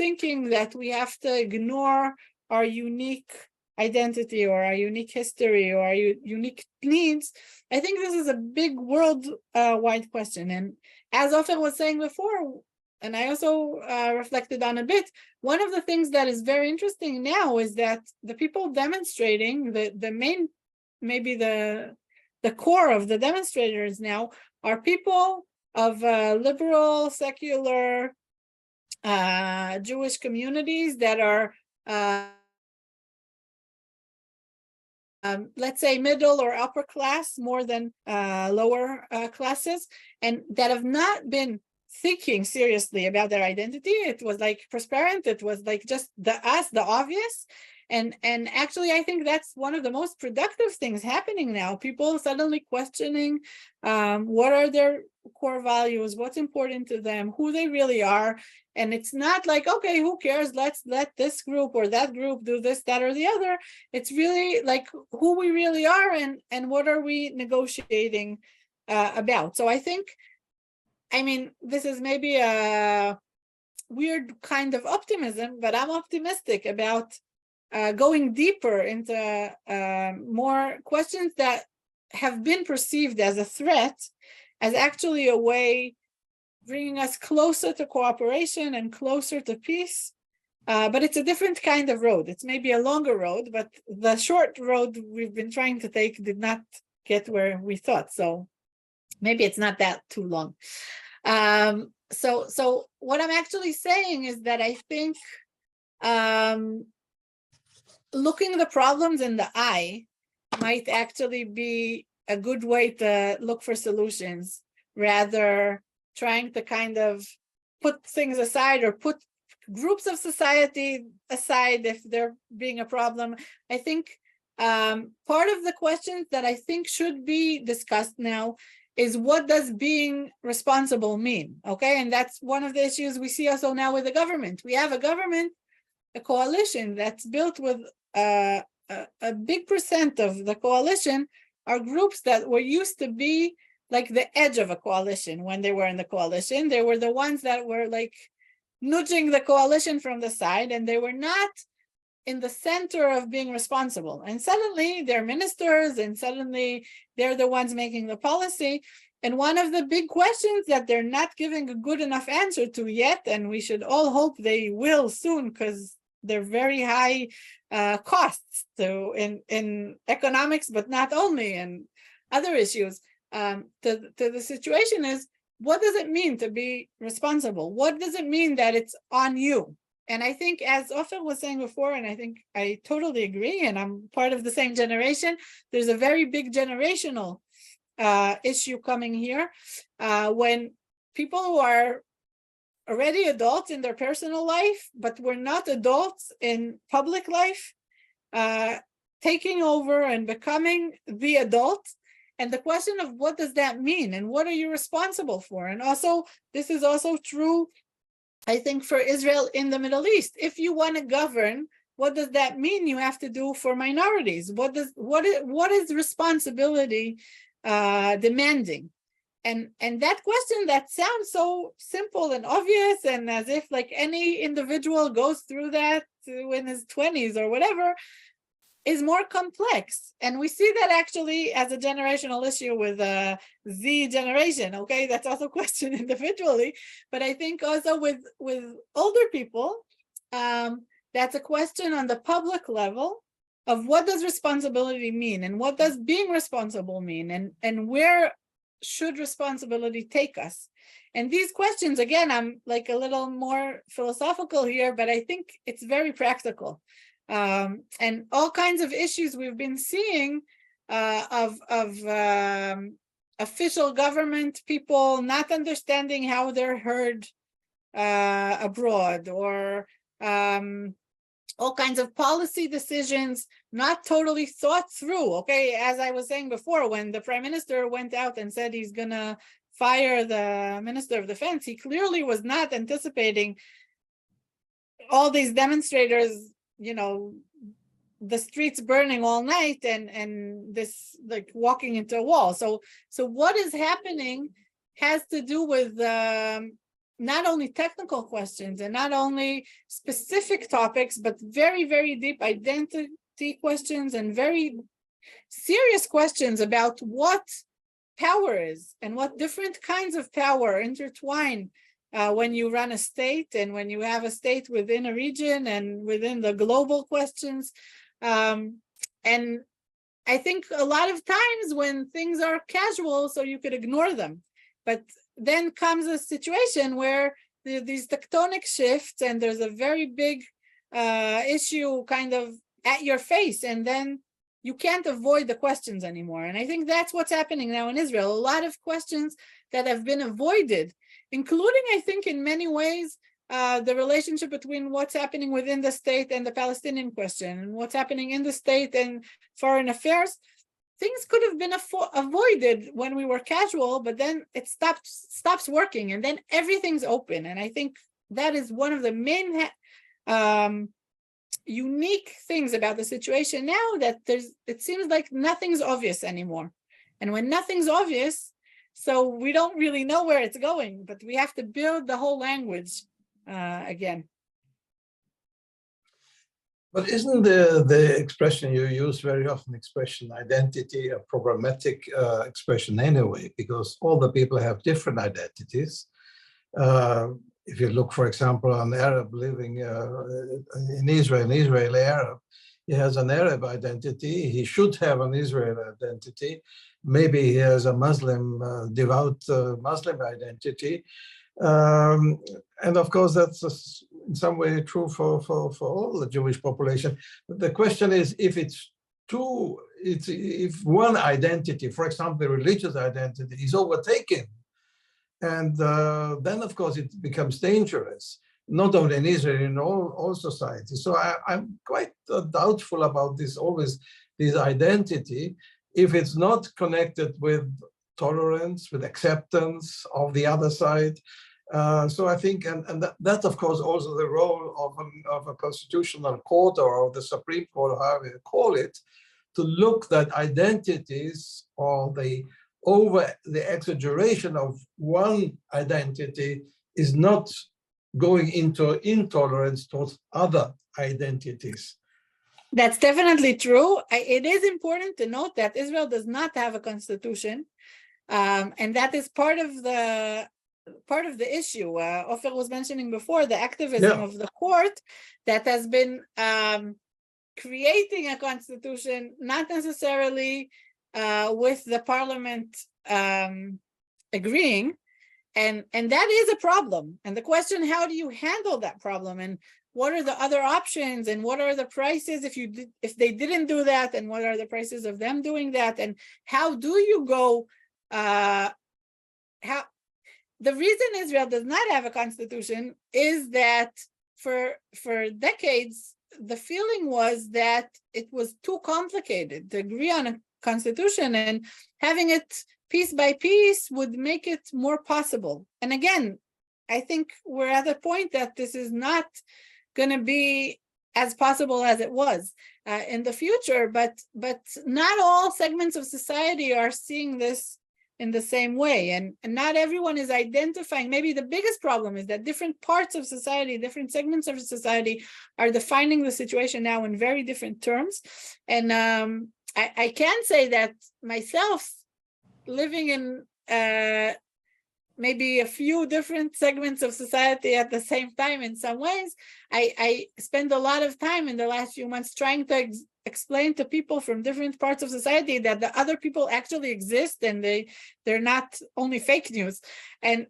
thinking that we have to ignore our unique identity or our unique history or our unique needs? I think this is a big world-wide question. And as OFER was saying before, and I also reflected on a bit, one of the things that is very interesting now is that the people demonstrating, the main, maybe the core of the demonstrators now are people of liberal, secular Jewish communities that are, let's say, middle or upper class more than lower classes, and that have not been thinking seriously about their identity. It was like transparent. It was like just the obvious. And actually, I think that's one of the most productive things happening now. People suddenly questioning what are their core values, what's important to them, who they really are. And it's not like, okay, who cares? Let's let this group or that group do this, that, or the other. It's really like who we really are and what are we negotiating about. So I think I mean, this is maybe a weird kind of optimism, but I'm optimistic about going deeper into more questions that have been perceived as a threat, as actually a way bringing us closer to cooperation and closer to peace. But it's a different kind of road. It's maybe a longer road, but the short road we've been trying to take did not get where we thought. So maybe it's not that too long. So what I'm actually saying is that I think looking the problems in the eye might actually be a good way to look for solutions, rather trying to kind of put things aside or put groups of society aside if they're being a problem. I think part of the questions that I think should be discussed now is, what does being responsible mean? Okay, and that's one of the issues we see also now with the government. We have a government, a coalition that's built with a big percent of the coalition are groups that were used to be like the edge of a coalition. When they were in the coalition, they were the ones that were like nudging the coalition from the side, and they were not in the center of being responsible. And suddenly they're ministers, and suddenly they're the ones making the policy. And one of the big questions that they're not giving a good enough answer to yet, and we should all hope they will soon, because they're very high costs to in economics, but not only, and other issues to the situation is, what does it mean to be responsible? What does it mean that it's on you? And I think, as OFER was saying before, and I think I totally agree, and I'm part of the same generation, there's a very big generational issue coming here when people who are already adults in their personal life, but were not adults in public life, taking over and becoming the adult. And the question of what does that mean, and what are you responsible for? And also, this is also true, I think, for Israel in the Middle East. If you want to govern, what does that mean you have to do for minorities? What is responsibility demanding? And that question that sounds so simple and obvious, and as if like any individual goes through that in his 20s or whatever, is more complex. And we see that actually as a generational issue with Z generation. Okay, that's also questioned individually, but I think also with older people, that's a question on the public level of what does responsibility mean, and what does being responsible mean, and where should responsibility take us? And these questions, again, I'm like a little more philosophical here, but I think it's very practical. And all kinds of issues we've been seeing of official government people not understanding how they're heard abroad, or all kinds of policy decisions not totally thought through. Okay, as I was saying before, when the prime minister went out and said he's gonna fire the minister of defense, he clearly was not anticipating all these demonstrators, you know, the streets burning all night and this like walking into a wall. So what is happening has to do with not only technical questions and not only specific topics, but very, very deep identity questions and very serious questions about what power is and what different kinds of power intertwine when you run a state, and when you have a state within a region and within the global questions. And I think a lot of times when things are casual, so you could ignore them, but then comes a situation where these tectonic shifts, and there's a very big issue kind of at your face, and then you can't avoid the questions anymore. And I think that's what's happening now in Israel. A lot of questions that have been avoided, including, I think, in many ways, the relationship between what's happening within the state and the Palestinian question, and what's happening in the state and foreign affairs. Things could have been avoided when we were casual, but then it stops working, and then everything's open. And I think that is one of the main unique things about the situation now, that it seems like nothing's obvious anymore. And when nothing's obvious, So we don't really know where it's going, but we have to build the whole language again. But isn't the expression you use very often, expression identity, a programmatic expression anyway, because all the people have different identities. If you look, for example, on Arab living in Israel, an Israeli Arab, he has an Arab identity. He should have an Israeli identity. Maybe he has a Muslim, devout Muslim identity. And of course, that's in some way true for all the Jewish population. But the question is, if it's two, if one identity, for example, the religious identity, is overtaken, and then of course it becomes dangerous, not only in Israel, in all societies. So I'm quite doubtful about this identity, if it's not connected with tolerance, with acceptance of the other side. So I think, and that of course also the role of a constitutional court or of the Supreme Court, however you call it, to look that identities or the exaggeration of one identity is not going into intolerance towards other identities. That's definitely true. It is important to note that Israel does not have a constitution, and that is part of the issue. OFER was mentioning before the activism of the court that has been creating a constitution, not necessarily with the parliament agreeing, and that is a problem. And the question, how do you handle that problem, and what are the other options, and what are the prices if they didn't do that, and what are the prices of them doing that, and how do you go the reason Israel does not have a constitution is that for decades, the feeling was that it was too complicated to agree on a constitution, and having it piece by piece would make it more possible. And again, I think we're at a point that this is not going to be as possible as it was in the future, but not all segments of society are seeing this in the same way, and not everyone is identifying. Maybe the biggest problem is that different parts of society, different segments of society are defining the situation now in very different terms. And I can say that myself, living in maybe a few different segments of society at the same time in some ways, I spend a lot of time in the last few months trying to explain to people from different parts of society that the other people actually exist, and they're not only fake news, and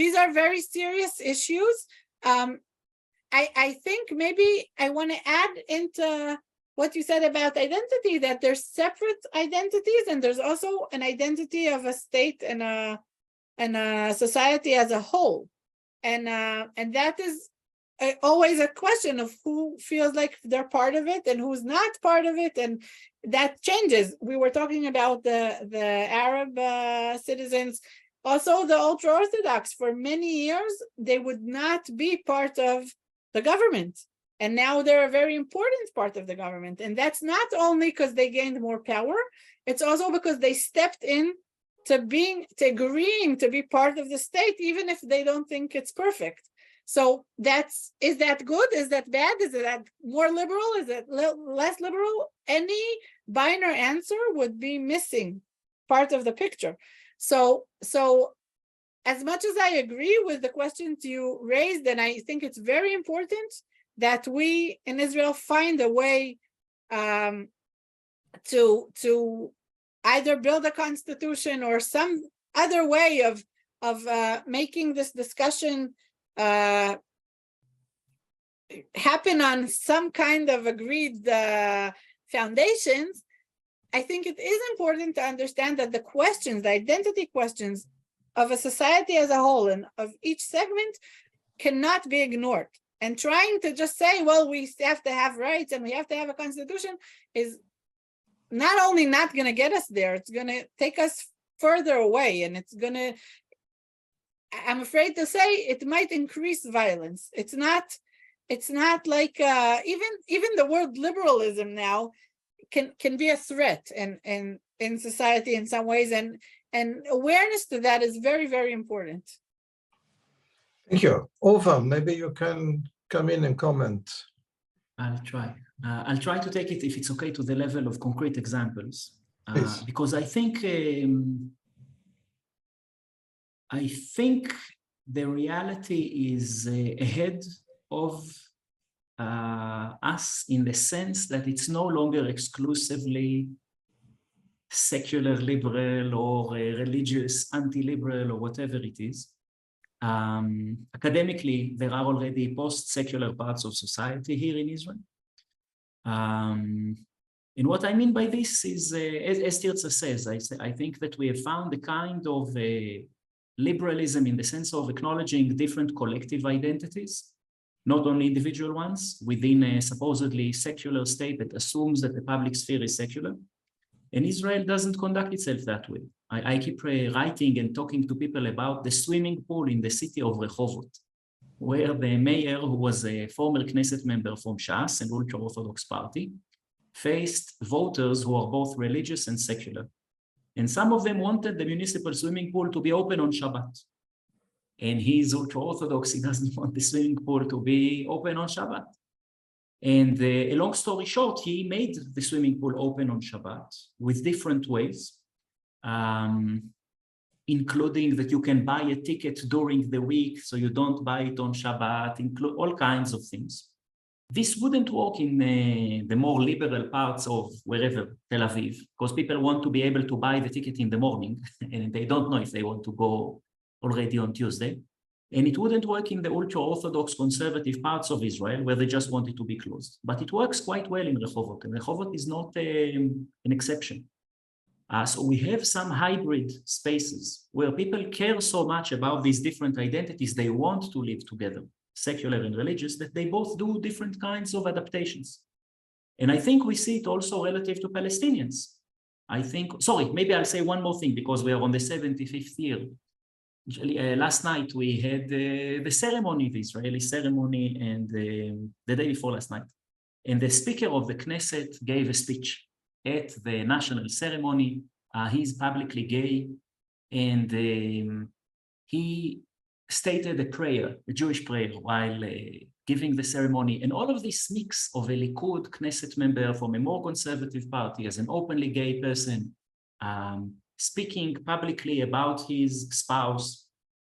these are very serious issues. I think maybe I want to add into what you said about identity, that there's separate identities, and there's also an identity of a state and a society as a whole, and that is always a question of who feels like they're part of it and who's not part of it, and that changes. We were talking about the Arab citizens, also the ultra-Orthodox. For many years, they would not be part of the government, and now they're a very important part of the government. And that's not only because they gained more power, it's also because they stepped in to agreeing to be part of the state, even if they don't think it's perfect. So is that good? Is that bad? Is that more liberal? Is it less liberal? Any binary answer would be missing part of the picture. So as much as I agree with the questions you raised, and I think it's very important that we in Israel find a way to either build a constitution or some other way of making this discussion happen on some kind of agreed foundations. I think it is important to understand that the questions, the identity questions of a society as a whole and of each segment cannot be ignored. And trying to just say, well, we have to have rights and we have to have a constitution is not only not going to get us there, it's going to take us further away, and it's going to, I'm afraid to say, it might increase violence. It's not like even the word liberalism now can be a threat in society in some ways, and And awareness to that is very, very important. Thank you. OFER, maybe you can come in and comment. I'll try. I'll try to take it, if it's okay, to the level of concrete examples, because I think the reality is ahead of us, in the sense that it's no longer exclusively secular liberal or religious anti-liberal or whatever it is. Academically, there are already post-secular parts of society here in Israel. And what I mean by this is, as TIRZA says, I think that we have found a kind of liberalism in the sense of acknowledging different collective identities, not only individual ones, within a supposedly secular state that assumes that the public sphere is secular. And Israel doesn't conduct itself that way. I keep writing and talking to people about the swimming pool in the city of Rehovot, where the mayor, who was a former Knesset member from Shas, an ultra-Orthodox party, faced voters who are both religious and secular. And some of them wanted the municipal swimming pool to be open on Shabbat. And he's ultra-Orthodox, he doesn't want the swimming pool to be open on Shabbat. And a long story short, he made the swimming pool open on Shabbat with different ways, including that you can buy a ticket during the week, so you don't buy it on Shabbat, include all kinds of things. This wouldn't work in the more liberal parts of wherever, Tel Aviv, because people want to be able to buy the ticket in the morning, and they don't know if they want to go already on Tuesday. And it wouldn't work in the ultra-Orthodox conservative parts of Israel, where they just want it to be closed. But it works quite well in Rehovot, and Rehovot is not an exception. So we have some hybrid spaces where people care so much about these different identities, they want to live together, secular and religious, that they both do different kinds of adaptations. And I think we see it also relative to Palestinians. Maybe I'll say one more thing, because we are on the 75th year. Last night we had the ceremony, the Israeli ceremony, and the day before last night. And the speaker of the Knesset gave a speech at the national ceremony. He's publicly gay, and he stated a prayer, a Jewish prayer, while giving the ceremony. And all of this mix of a Likud Knesset member from a more conservative party as an openly gay person, speaking publicly about his spouse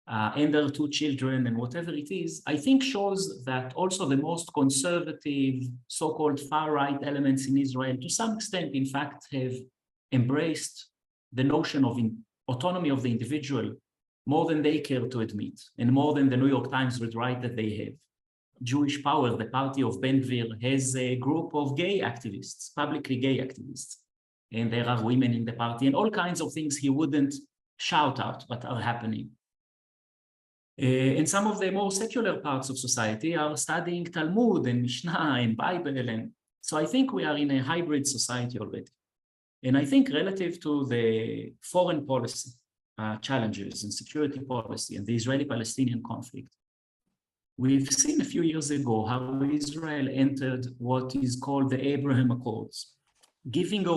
and their 2 children and whatever it is, I think shows that also the most conservative, so-called far-right elements in Israel, to some extent, in fact, have embraced the notion of autonomy of the individual more than they care to admit, and more than the New York Times would write that they have. Jewish Power, the party of Ben Gvir, has a group of gay activists, publicly gay activists. And there are women in the party, and all kinds of things he wouldn't shout out, but are happening. And some of the more secular parts of society are studying Talmud and Mishnah and Bible. And so I think we are in a hybrid society already. And I think relative to the foreign policy challenges and security policy and the Israeli-Palestinian conflict, we've seen a few years ago how Israel entered what is called the Abraham Accords, giving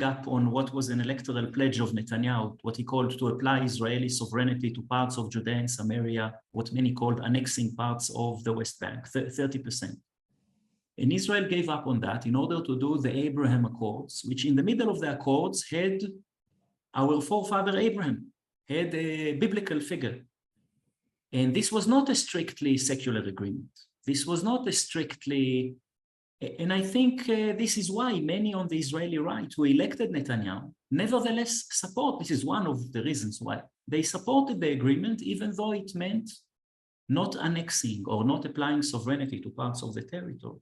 up on what was an electoral pledge of Netanyahu, what he called to apply Israeli sovereignty to parts of Judea and Samaria, what many called annexing parts of the West Bank, 30%. And Israel gave up on that in order to do the Abraham Accords, which in the middle of the Accords had our forefather Abraham, had a biblical figure. And this was not a strictly secular agreement. This was not a strictly, and I think this is why many on the Israeli right who elected Netanyahu nevertheless support, this is one of the reasons why, they supported the agreement even though it meant not annexing or not applying sovereignty to parts of the territory.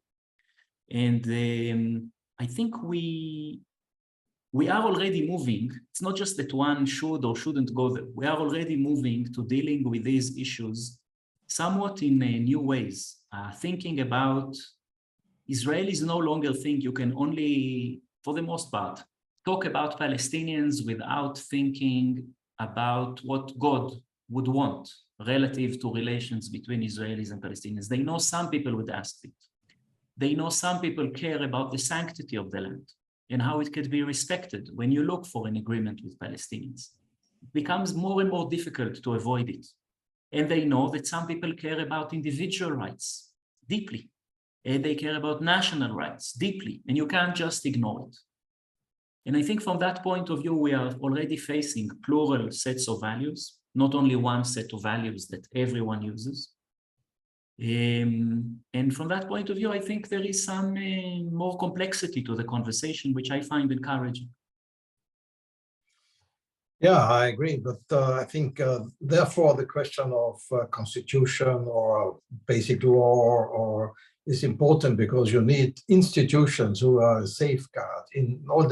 And I think we are already moving, it's not just that one should or shouldn't go there, we are already moving to dealing with these issues somewhat in new ways, thinking about Israelis no longer think you can only, for the most part, talk about Palestinians without thinking about what God would want relative to relations between Israelis and Palestinians. They know some people would ask it. They know some people care about the sanctity of the land and how it could be respected when you look for an agreement with Palestinians. becomes more and more difficult to avoid it. And they know that some people care about individual rights deeply. And they care about national rights deeply, and you can't just ignore it. And I think from that point of view, we are already facing plural sets of values, not only one set of values that everyone uses. And from that point of view, I think there is some more complexity to the conversation, which I find encouraging. Yeah, I agree. But I think, therefore, the question of constitution or basic law or is important, because you need institutions who are a safeguard in all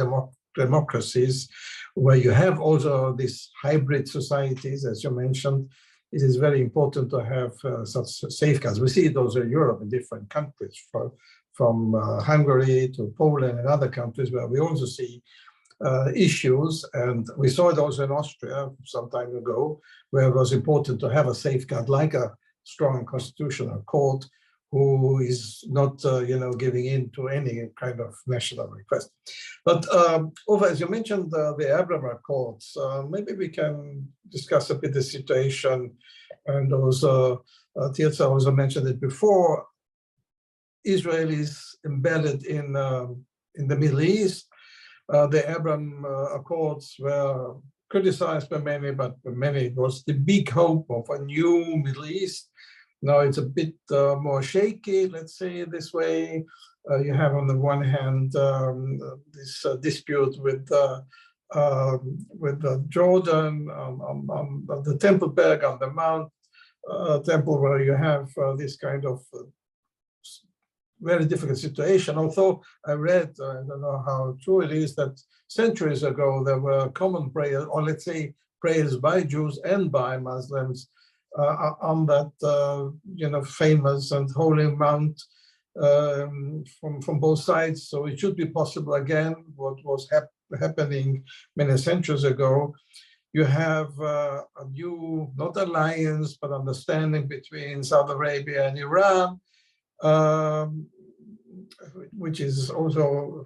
democracies, where you have also these hybrid societies, as you mentioned. It is very important to have such safeguards. We see it also in Europe in different countries, from Hungary to Poland and other countries, where we also see issues. And we saw it also in Austria some time ago, where it was important to have a safeguard like a strong constitutional court, who is not, giving in to any kind of national request. But OFER, as you mentioned, the Abraham Accords, maybe we can discuss a bit the situation. And also, TIRZA also mentioned it before. Israel is embedded in the Middle East. The Abraham Accords were criticized by many, but for many it was the big hope of a new Middle East. Now it's a bit more shaky, let's say it this way. You have on the one hand this dispute with Jordan on the Temple Berg, on the Mount Temple, where you have this kind of very difficult situation. Although I read, I don't know how true it is, that centuries ago there were common prayers, or let's say prayers by Jews and by Muslims on that famous and holy mount from both sides. So it should be possible again, what was happening many centuries ago. You have a new, not alliance, but understanding between Saudi Arabia and Iran, which is also,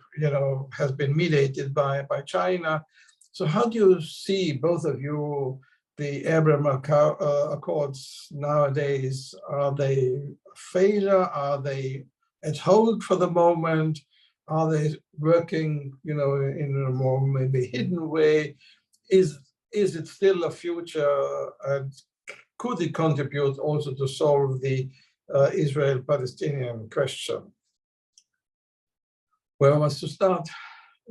has been mediated by China. So how do you see, both of you, the Abraham Accords nowadays? Are they a failure? Are they at hold for the moment? Are they working, in a more maybe hidden way? Is it still a future, and could it contribute also to solve the Israel-Palestinian question? Where wants to start?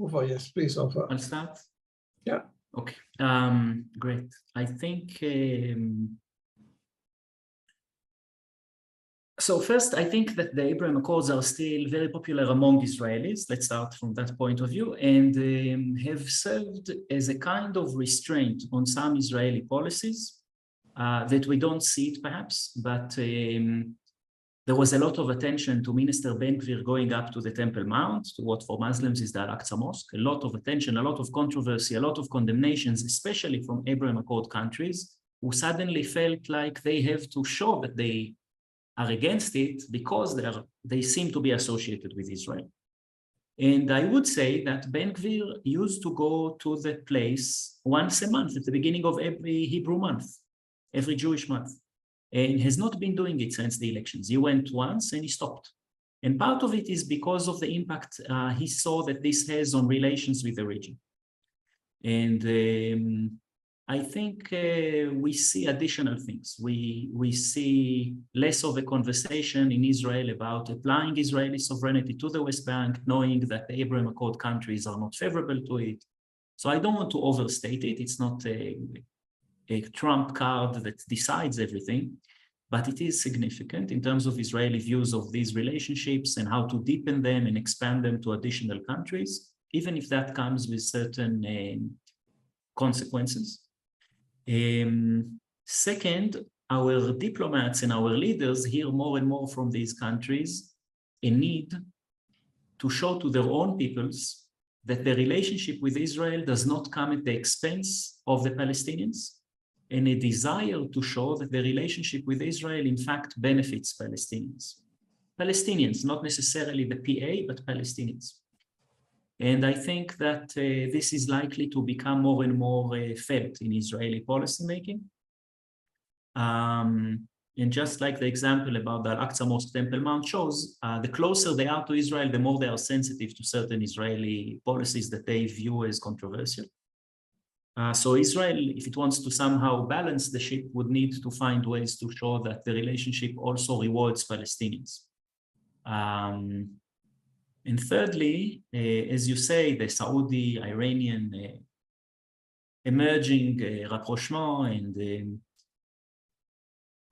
OFER, yes, please, OFER. I'll start? Yeah. Okay, great. I think, so first, I think that the Abraham Accords are still very popular among Israelis. Let's start from that point of view, and have served as a kind of restraint on some Israeli policies that we don't see it perhaps, but there was a lot of attention to Minister Ben-Gvir going up to the Temple Mount, to what for Muslims is the Al-Aqsa Mosque, a lot of attention, a lot of controversy, a lot of condemnations, especially from Abraham Accord countries, who suddenly felt like they have to show that they are against it because they seem to be associated with Israel. And I would say that Ben-Gvir used to go to the place once a month at the beginning of every Hebrew month, every Jewish month, and has not been doing it since the elections. He went once and he stopped. And part of it is because of the impact he saw that this has on relations with the region. And I think we see additional things. We see less of a conversation in Israel about applying Israeli sovereignty to the West Bank, knowing that the Abraham Accord countries are not favorable to it. So I don't want to overstate it. It's not a trump card that decides everything, but it is significant in terms of Israeli views of these relationships and how to deepen them and expand them to additional countries, even if that comes with certain consequences. Second, our diplomats and our leaders hear more and more from these countries a need to show to their own peoples that the relationship with Israel does not come at the expense of the Palestinians, and a desire to show that the relationship with Israel, in fact, benefits Palestinians. Palestinians, not necessarily the PA, but Palestinians. And I think that this is likely to become more and more felt in Israeli policymaking. And just like the example about the Al-Aqsa Mosque Temple Mount shows, the closer they are to Israel, the more they are sensitive to certain Israeli policies that they view as controversial. So Israel, if it wants to somehow balance the ship, would need to find ways to show that the relationship also rewards Palestinians. And thirdly, as you say, the Saudi-Iranian emerging rapprochement, and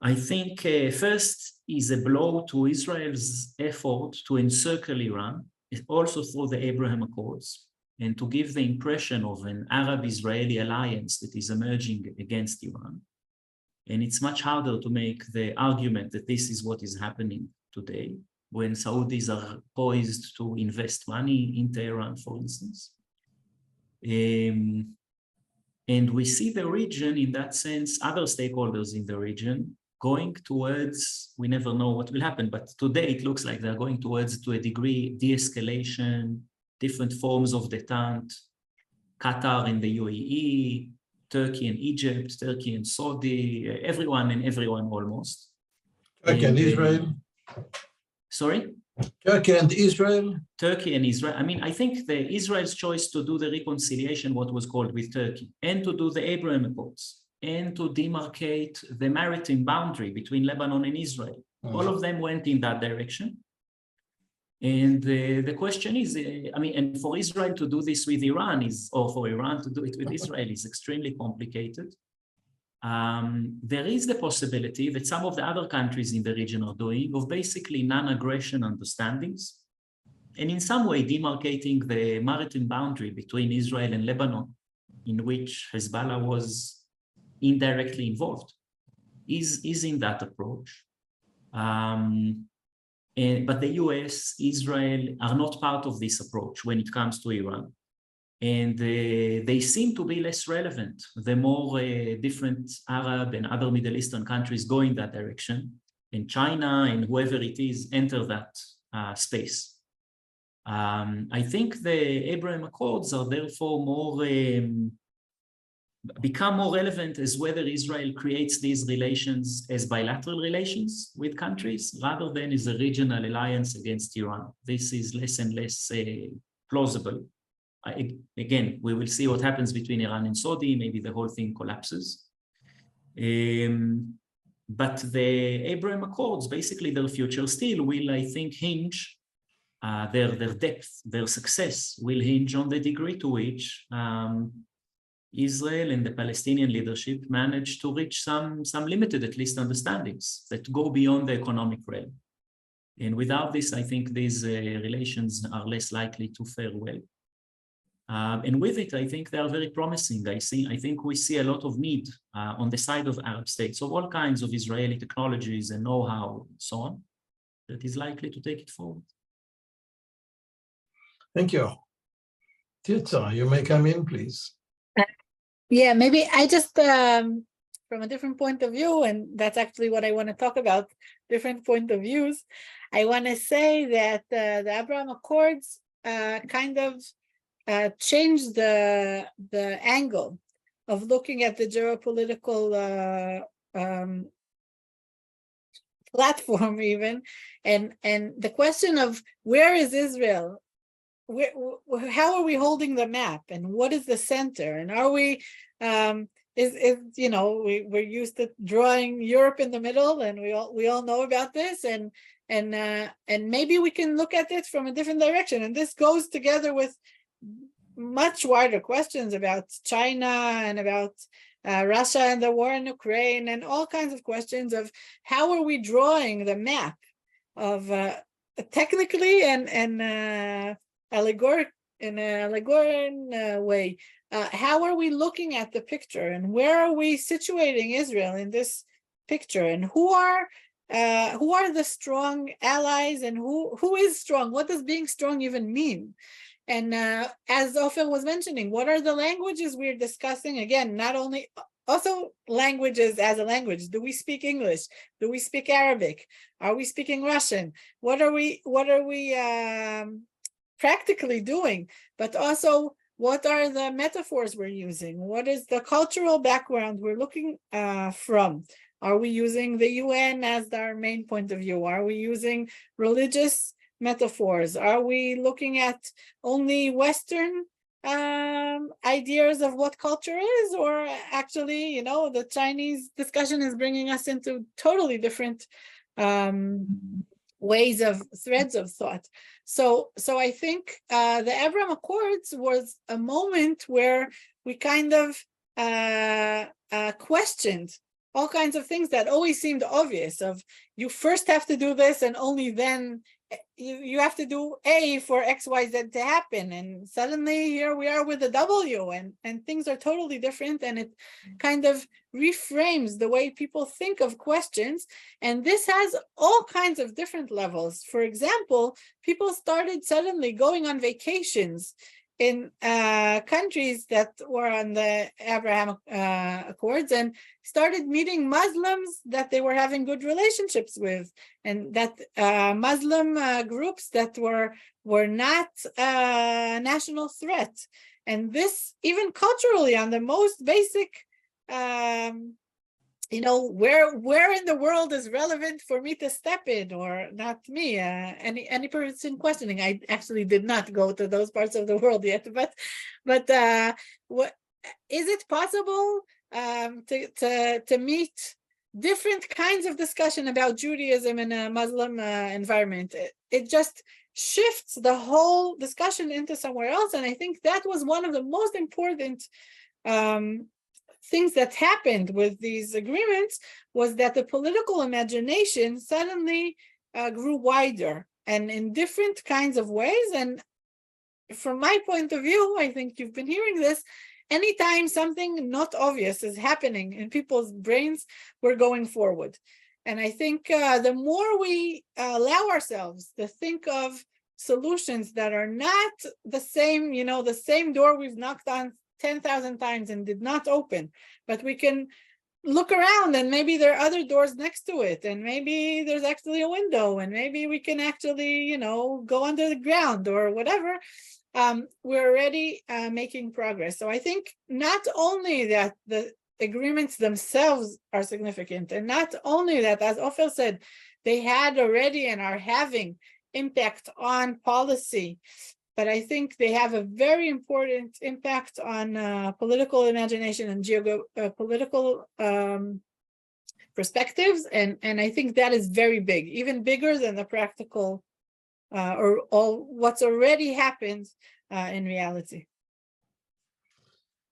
I think first is a blow to Israel's effort to encircle Iran, also through the Abraham Accords, and to give the impression of an Arab-Israeli alliance that is emerging against Iran. And it's much harder to make the argument that this is what is happening today, when Saudis are poised to invest money in Tehran, for instance. And we see the region, in that sense, other stakeholders in the region, going towards, we never know what will happen, but today it looks like they're going towards, to a degree, de-escalation, different forms of detente, Qatar and the UAE, Turkey and Egypt, Turkey and Saudi, everyone and everyone almost. Turkey and Israel. Sorry? Turkey and Israel. Turkey and Israel. I mean, I think the Israel's choice to do the reconciliation, what was called with Turkey, and to do the Abraham Accords, and to demarcate the maritime boundary between Lebanon and Israel. All of them went in that direction. And the question is, I mean, and for Israel to do this with Iran is, or for Iran to do it with Israel is extremely complicated. There is the possibility that some of the other countries in the region are doing of basically non-aggression understandings, and in some way demarcating the maritime boundary between Israel and Lebanon, in which Hezbollah was indirectly involved, is in that approach. But the US, Israel are not part of this approach when it comes to Iran. And they seem to be less relevant the more different Arab and other Middle Eastern countries go in that direction, and China and whoever it is enter that space. I think the Abraham Accords are therefore more, become more relevant as whether Israel creates these relations as bilateral relations with countries rather than as a regional alliance against Iran. This is less and less plausible. Again, we will see what happens between Iran and Saudi. Maybe the whole thing collapses. But the Abraham Accords, basically their future still will, I think, hinge, their depth, their success will hinge on the degree to which Israel and the Palestinian leadership managed to reach some limited, at least, understandings that go beyond the economic realm. And without this, I think these relations are less likely to fare well. And with it, I think they are very promising. I think we see a lot of need on the side of Arab states of all kinds of Israeli technologies and know-how and so on, that is likely to take it forward. Thank you. TIRZA, you may come in, please. Yeah, maybe I just, from a different point of view, and that's actually what I want to talk about, different point of views. I want to say that the Abraham Accords kind of changed the angle of looking at the geopolitical platform even, and the question of where is Israel? How are we holding the map, and what is the center, and are we you know, we're used to drawing Europe in the middle, and we all know about this, and maybe we can look at it from a different direction, and this goes together with much wider questions about China and about Russia and the war in Ukraine, and all kinds of questions of how are we drawing the map of technically and allegoric in an allegorical way. How are we looking at the picture, and where are we situating Israel in this picture, and who are the strong allies, and who is strong? What does being strong even mean? And as OFER was mentioning, what are the languages we're discussing? Again, not only, also languages as a language. Do we speak English? Do we speak Arabic? Are we speaking Russian? What are we practically doing, but also what are the metaphors we're using? What is the cultural background we're looking from? Are we using the UN as our main point of view? Are we using religious metaphors? Are we looking at only Western ideas of what culture is? Or actually, you know, the Chinese discussion is bringing us into totally different ways of threads of thought. So I think the Abraham Accords was a moment where we kind of questioned all kinds of things that always seemed obvious, of you first have to do this and only then you have to do A for XYZ to happen. And suddenly here we are with a W, and things are totally different, and it kind of reframes the way people think of questions. And this has all kinds of different levels. For example, people started suddenly going on vacations in countries that were on the Abraham Accords, and started meeting Muslims that they were having good relationships with, and that Muslim groups that were not a national threat. And this, even culturally, on the most basic, you know, where in the world is relevant for me to step in, or not me, any person questioning. I actually did not go to those parts of the world yet, but what is it possible to meet different kinds of discussion about Judaism in a Muslim environment? It just shifts the whole discussion into somewhere else. And I think that was one of the most important things that happened with these agreements, was that the political imagination suddenly grew wider and in different kinds of ways. And from my point of view, I think you've been hearing this, anytime something not obvious is happening in people's brains, we're going forward. And I think the more we allow ourselves to think of solutions that are not the same, you know, the same door we've knocked on 10,000 times and did not open, but we can look around and maybe there are other doors next to it, and maybe there's actually a window, and maybe we can actually, you know, go under the ground or whatever. We're already making progress. So I think not only that the agreements themselves are significant, and not only that, as OFER said, they had already and are having impact on policy, but I think they have a very important impact on political imagination and geopolitical perspectives. And I think that is very big, even bigger than the practical or all what's already happened in reality.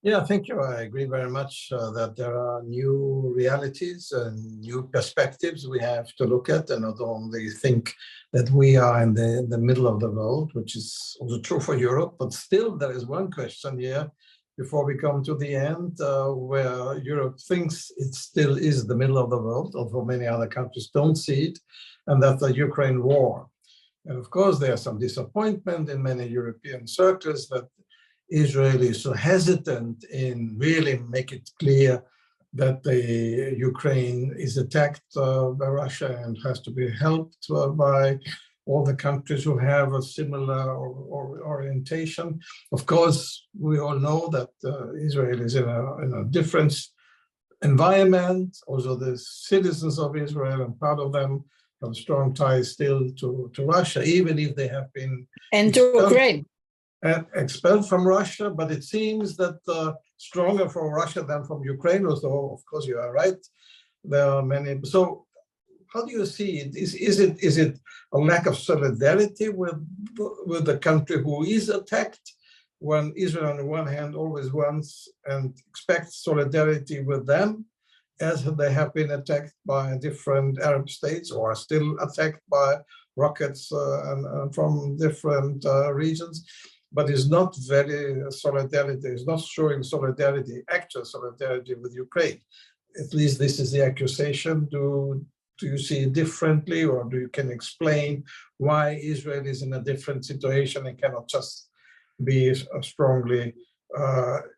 Yeah, thank you. I agree very much that there are new realities and new perspectives we have to look at, and not only think that we are in the middle of the world, which is also true for Europe. But still, there is one question here before we come to the end, where Europe thinks it still is the middle of the world, although many other countries don't see it, and that's the Ukraine war. And of course, there's some disappointment in many European circles that Israel is so hesitant in really make it clear that the Ukraine is attacked by Russia and has to be helped by all the countries who have a similar orientation. Of course, we all know that Israel is in a different environment. Also, the citizens of Israel, and part of them have strong ties still to Russia, even if they have been and to Ukraine. Expelled from Russia, but it seems that stronger from Russia than from Ukraine, although of course you are right, there are many. So how do you see it? Is it a lack of solidarity with the country who is attacked, when Israel on the one hand always wants and expects solidarity with them, as they have been attacked by different Arab states, or are still attacked by rockets and from different regions, but is not very solidarity, is not showing solidarity, actual solidarity with Ukraine. At least this is the accusation. Do you see it differently, or do you can explain why Israel is in a different situation and cannot just be strongly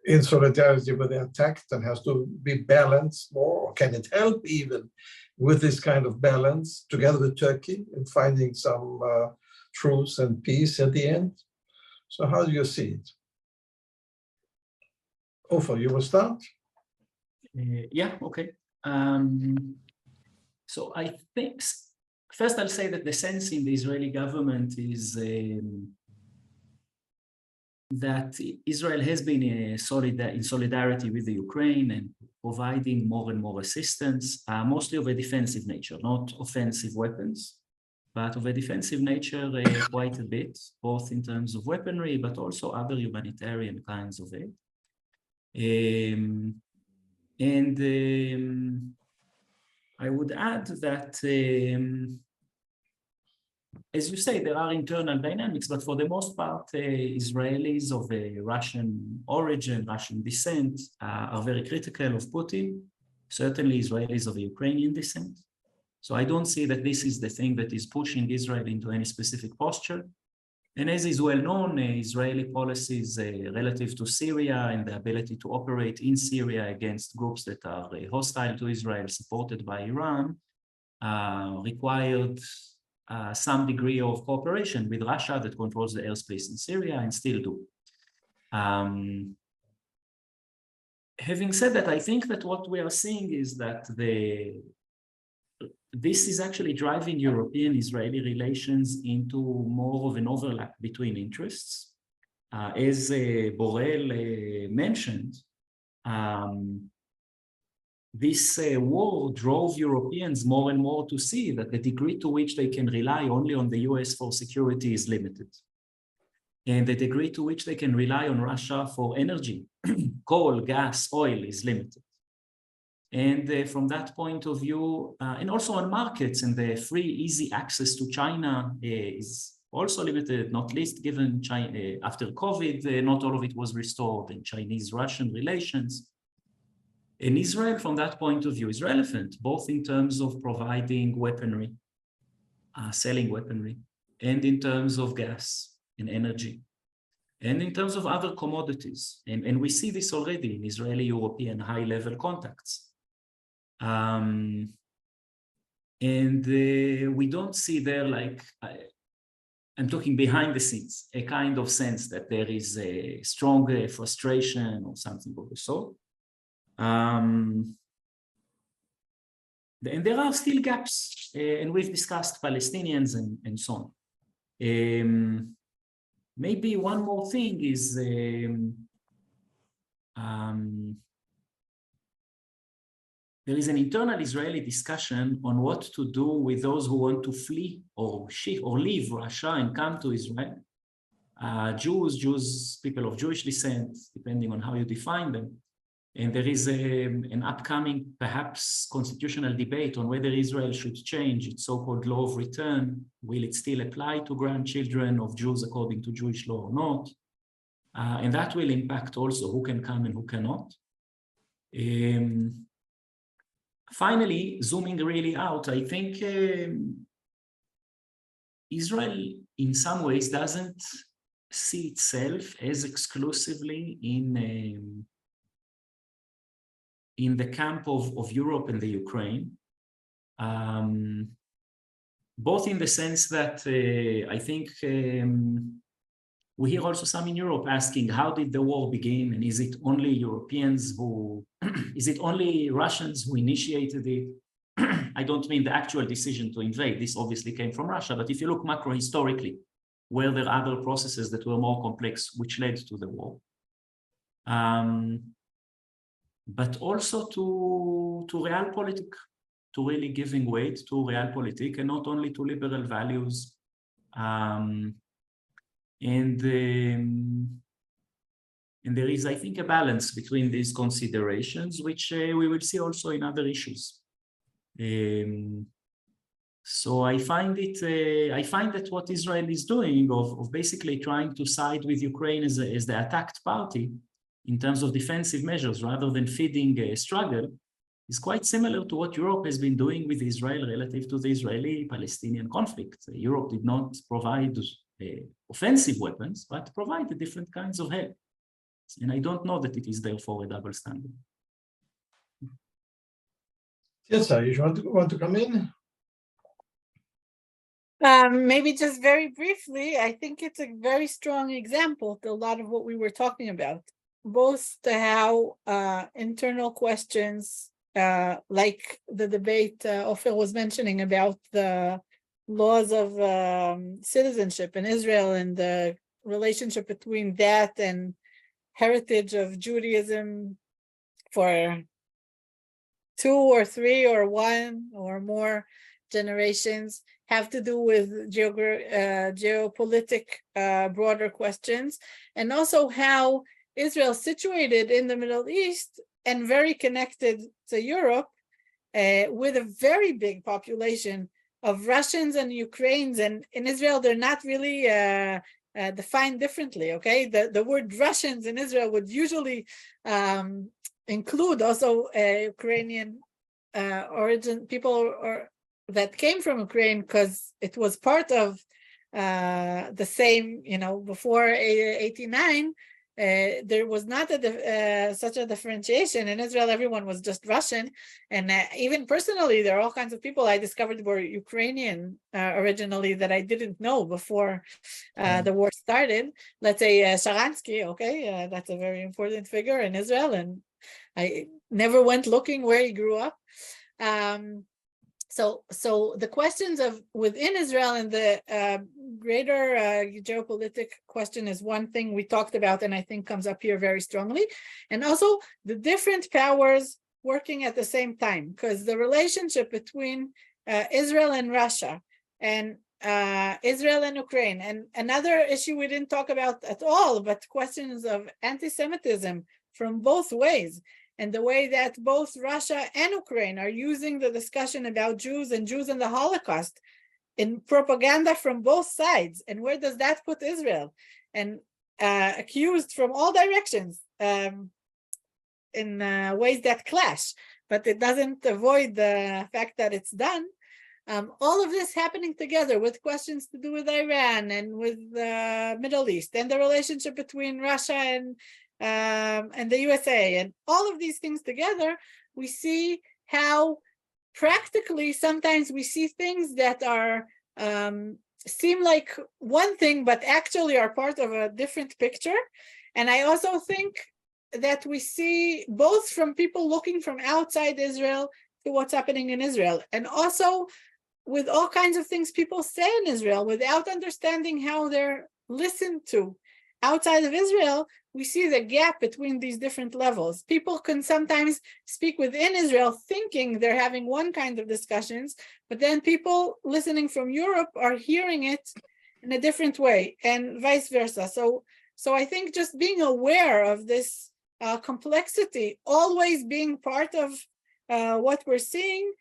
in solidarity with the attacked and has to be balanced more? Or can it help even with this kind of balance together with Turkey in finding some truce and peace at the end? So how do you see it? OFER, you will start? Yeah, okay. So I think, first I'll say that the sense in the Israeli government is that Israel has been in solidarity with the Ukraine and providing more and more assistance, mostly of a defensive nature, not offensive weapons, but of a defensive nature quite a bit, both in terms of weaponry, but also other humanitarian kinds of aid. I would add that, as you say, there are internal dynamics, but for the most part, Israelis of Russian origin, Russian descent, are very critical of Putin, certainly Israelis of Ukrainian descent. So I don't see that this is the thing that is pushing Israel into any specific posture. And as is well known, Israeli policies relative to Syria and the ability to operate in Syria against groups that are hostile to Israel, supported by Iran, required some degree of cooperation with Russia that controls the airspace in Syria and still do. Having said that, I think that what we are seeing is that this is actually driving European-Israeli relations into more of an overlap between interests. As Borrell mentioned, this war drove Europeans more and more to see that the degree to which they can rely only on the US for security is limited. And the degree to which they can rely on Russia for energy, coal, gas, oil is limited. And from that point of view, and also on markets, and the free, easy access to China is also limited, not least given China, after COVID, not all of it was restored in Chinese-Russian relations. And Israel, from that point of view, is relevant, both in terms of providing weaponry, selling weaponry, and in terms of gas and energy, and in terms of other commodities. And we see this already in Israeli-European high-level contacts. We don't see there, like, I'm talking behind the scenes, a kind of sense that there is a strong frustration or something of the sort. And there are still gaps, and we've discussed Palestinians and so on. Maybe one more thing is there is an internal Israeli discussion on what to do with those who want to flee or leave Russia and come to Israel. Jews, people of Jewish descent, depending on how you define them. And there is an upcoming, perhaps, constitutional debate on whether Israel should change its so-called law of return. Will it still apply to grandchildren of Jews according to Jewish law or not? And that will impact also who can come and who cannot. Finally, zooming really out, I think Israel, in some ways, doesn't see itself as exclusively in the camp of Europe and the Ukraine, both in the sense that I think we hear also some in Europe asking, how did the war begin? And is it only Europeans who, is it only Russians who initiated it? I don't mean the actual decision to invade. This obviously came from Russia. But if you look macro-historically, were there other processes that were more complex which led to the war? But also to realpolitik, to really giving weight to realpolitik and not only to liberal values. And there is, I think, a balance between these considerations, which we will see also in other issues. So I find that what Israel is doing of basically trying to side with Ukraine as the attacked party in terms of defensive measures rather than feeding a struggle is quite similar to what Europe has been doing with Israel relative to the Israeli-Palestinian conflict. Europe did not provide offensive weapons, but provided different kinds of help. And I don't know that it is therefore a double standard. TIRZA, you want to come in? Maybe just very briefly, I think it's a very strong example to a lot of what we were talking about, both to how internal questions, like the debate OFER was mentioning about the laws of citizenship in Israel and the relationship between that and heritage of Judaism for 2 or 3 or 1 or more generations, have to do with geopolitic broader questions, and also how Israel is situated in the Middle East and very connected to Europe, with a very big population of Russians and Ukrainians, and in Israel they're not really defined differently. Okay, the word Russians in Israel would usually include also Ukrainian origin people or that came from Ukraine, because it was part of the same, before 89, there was not such a differentiation. In Israel, everyone was just Russian. And even personally, there are all kinds of people I discovered were Ukrainian originally that I didn't know before the war started. Let's say Sharansky, okay, that's a very important figure in Israel. And I never went looking where he grew up. So the questions of within Israel and the greater geopolitical question is one thing we talked about, and I think comes up here very strongly. And also the different powers working at the same time, because the relationship between Israel and Russia and Israel and Ukraine, and another issue we didn't talk about at all, but questions of anti-Semitism from both ways, and the way that both Russia and Ukraine are using the discussion about Jews and Jews in the Holocaust in propaganda from both sides. And where does that put Israel? And accused from all directions in ways that clash, but it doesn't avoid the fact that it's done. All of this happening together with questions to do with Iran and with the Middle East and the relationship between Russia and the USA, and all of these things together, we see how practically sometimes we see things that are seem like one thing, but actually are part of a different picture. And I also think that we see both from people looking from outside Israel to what's happening in Israel, and also with all kinds of things people say in Israel without understanding how they're listened to outside of Israel. We see the gap between these different levels. People can sometimes speak within Israel thinking they're having one kind of discussions, but then people listening from Europe are hearing it in a different way, and vice versa. So I think just being aware of this complexity, always being part of what we're seeing,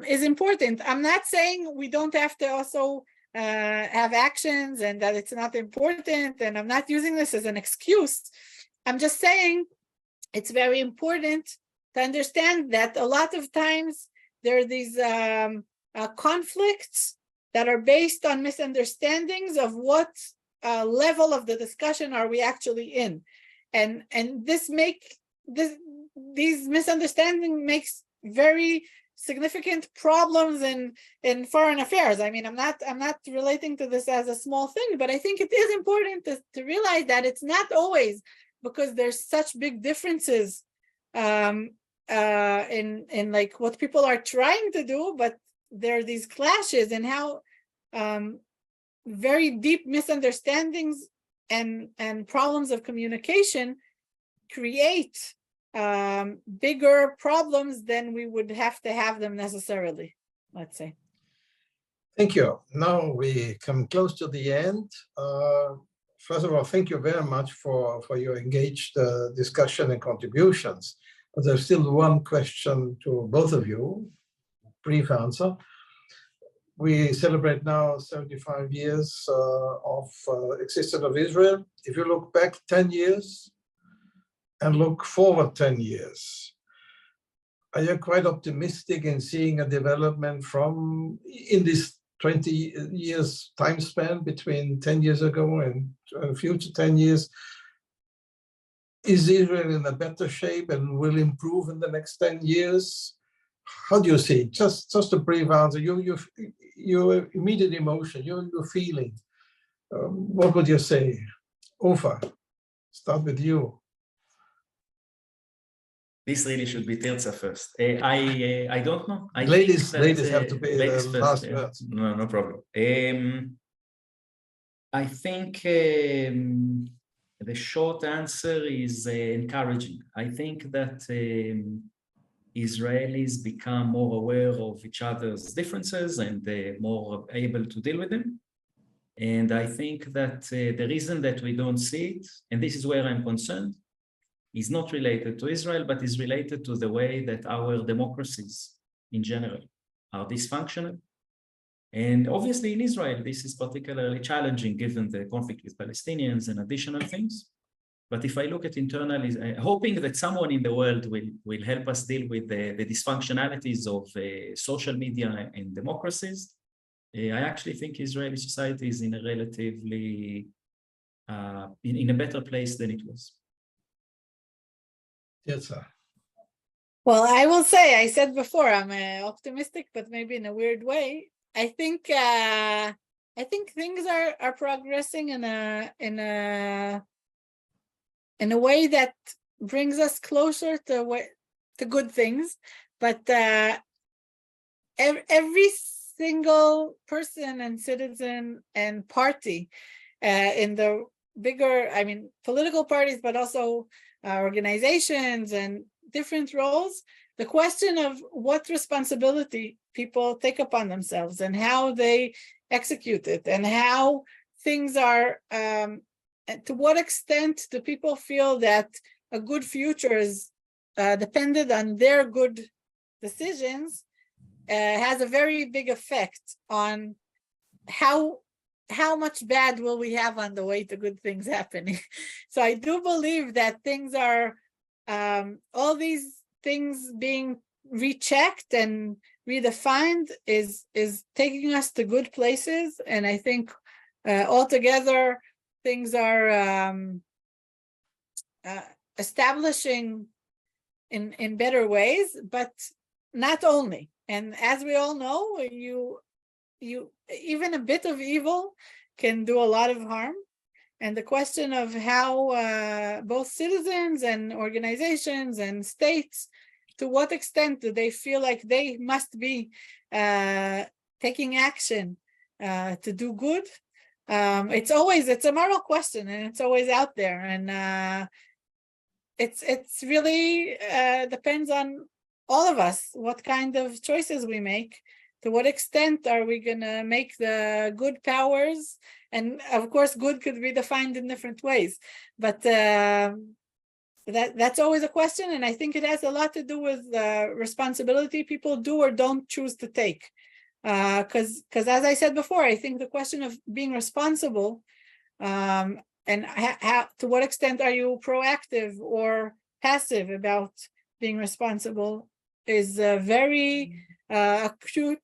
is important. I'm not saying we don't have to also have actions and that it's not important, and I'm not using this as an excuse. I'm just saying it's very important to understand that a lot of times there are these conflicts that are based on misunderstandings of what level of the discussion are we actually in, and these misunderstandings makes very significant problems in foreign affairs. I mean, I'm not relating to this as a small thing, but I think it is important to realize that it's not always because there's such big differences in like what people are trying to do, but there are these clashes and how very deep misunderstandings and problems of communication create bigger problems than we would have to have them necessarily, let's say. Thank you. Now we come close to the end. First of all, thank you very much for your engaged discussion and contributions. But there's still one question to both of you, brief answer. We celebrate now 75 years of existence of Israel. If you look back 10 years, and look forward 10 years, are you quite optimistic in seeing a development from in this 20 years time span between 10 years ago and future 10 years? Is Israel in a better shape and will improve in the next 10 years? how do you see it? Just a brief answer. Your immediate emotion, your feeling. What would you say? OFER, start with you. This really should be TIRZA first. I don't know. Ladies have to be the last words. No problem. I think the short answer is encouraging. I think that Israelis become more aware of each other's differences and more able to deal with them. And I think that the reason that we don't see it, and this is where I'm concerned, is not related to Israel, but is related to the way that our democracies in general are dysfunctional. And obviously in Israel, this is particularly challenging given the conflict with Palestinians and additional things. But if I look at internally, hoping that someone in the world will help us deal with the dysfunctionalities of social media and democracies, I actually think Israeli society is in a relatively, in a better place than it was. Yes, sir. Well, I will say, I said before, I'm optimistic, but maybe in a weird way. I think things are progressing in a way that brings us closer to good things. But every single person and citizen and party in the bigger, I mean, political parties, but also organizations and different roles, the question of what responsibility people take upon themselves and how they execute it and how things are, to what extent do people feel that a good future is dependent on their good decisions, has a very big effect on how much bad will we have on the way to good things happening. So I do believe that things are, all these things being rechecked and redefined is taking us to good places. And I think altogether things are establishing in better ways, but not only. And as we all know, you even a bit of evil can do a lot of harm. And the question of how both citizens and organizations and states, to what extent do they feel like they must be taking action to do good? It's a moral question, and it's always out there. And it's really depends on all of us, what kind of choices we make. To what extent are we going to make the good powers? And of course, good could be defined in different ways. But that's always a question. And I think it has a lot to do with responsibility people do or don't choose to take. Because as I said before, I think the question of being responsible and to what extent are you proactive or passive about being responsible is a very acute,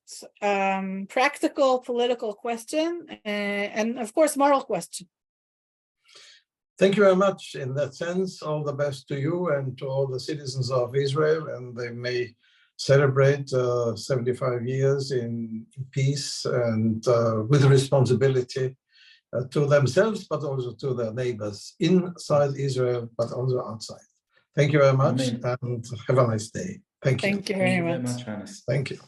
practical, political question, and of course, moral question. Thank you very much. In that sense, all the best to you and to all the citizens of Israel, and they may celebrate 75 years in peace and with responsibility to themselves, but also to their neighbors inside Israel, but also outside. Thank you very much. Amen. And have a nice day. Thank you. Thank you very much. Hannes. Thank you.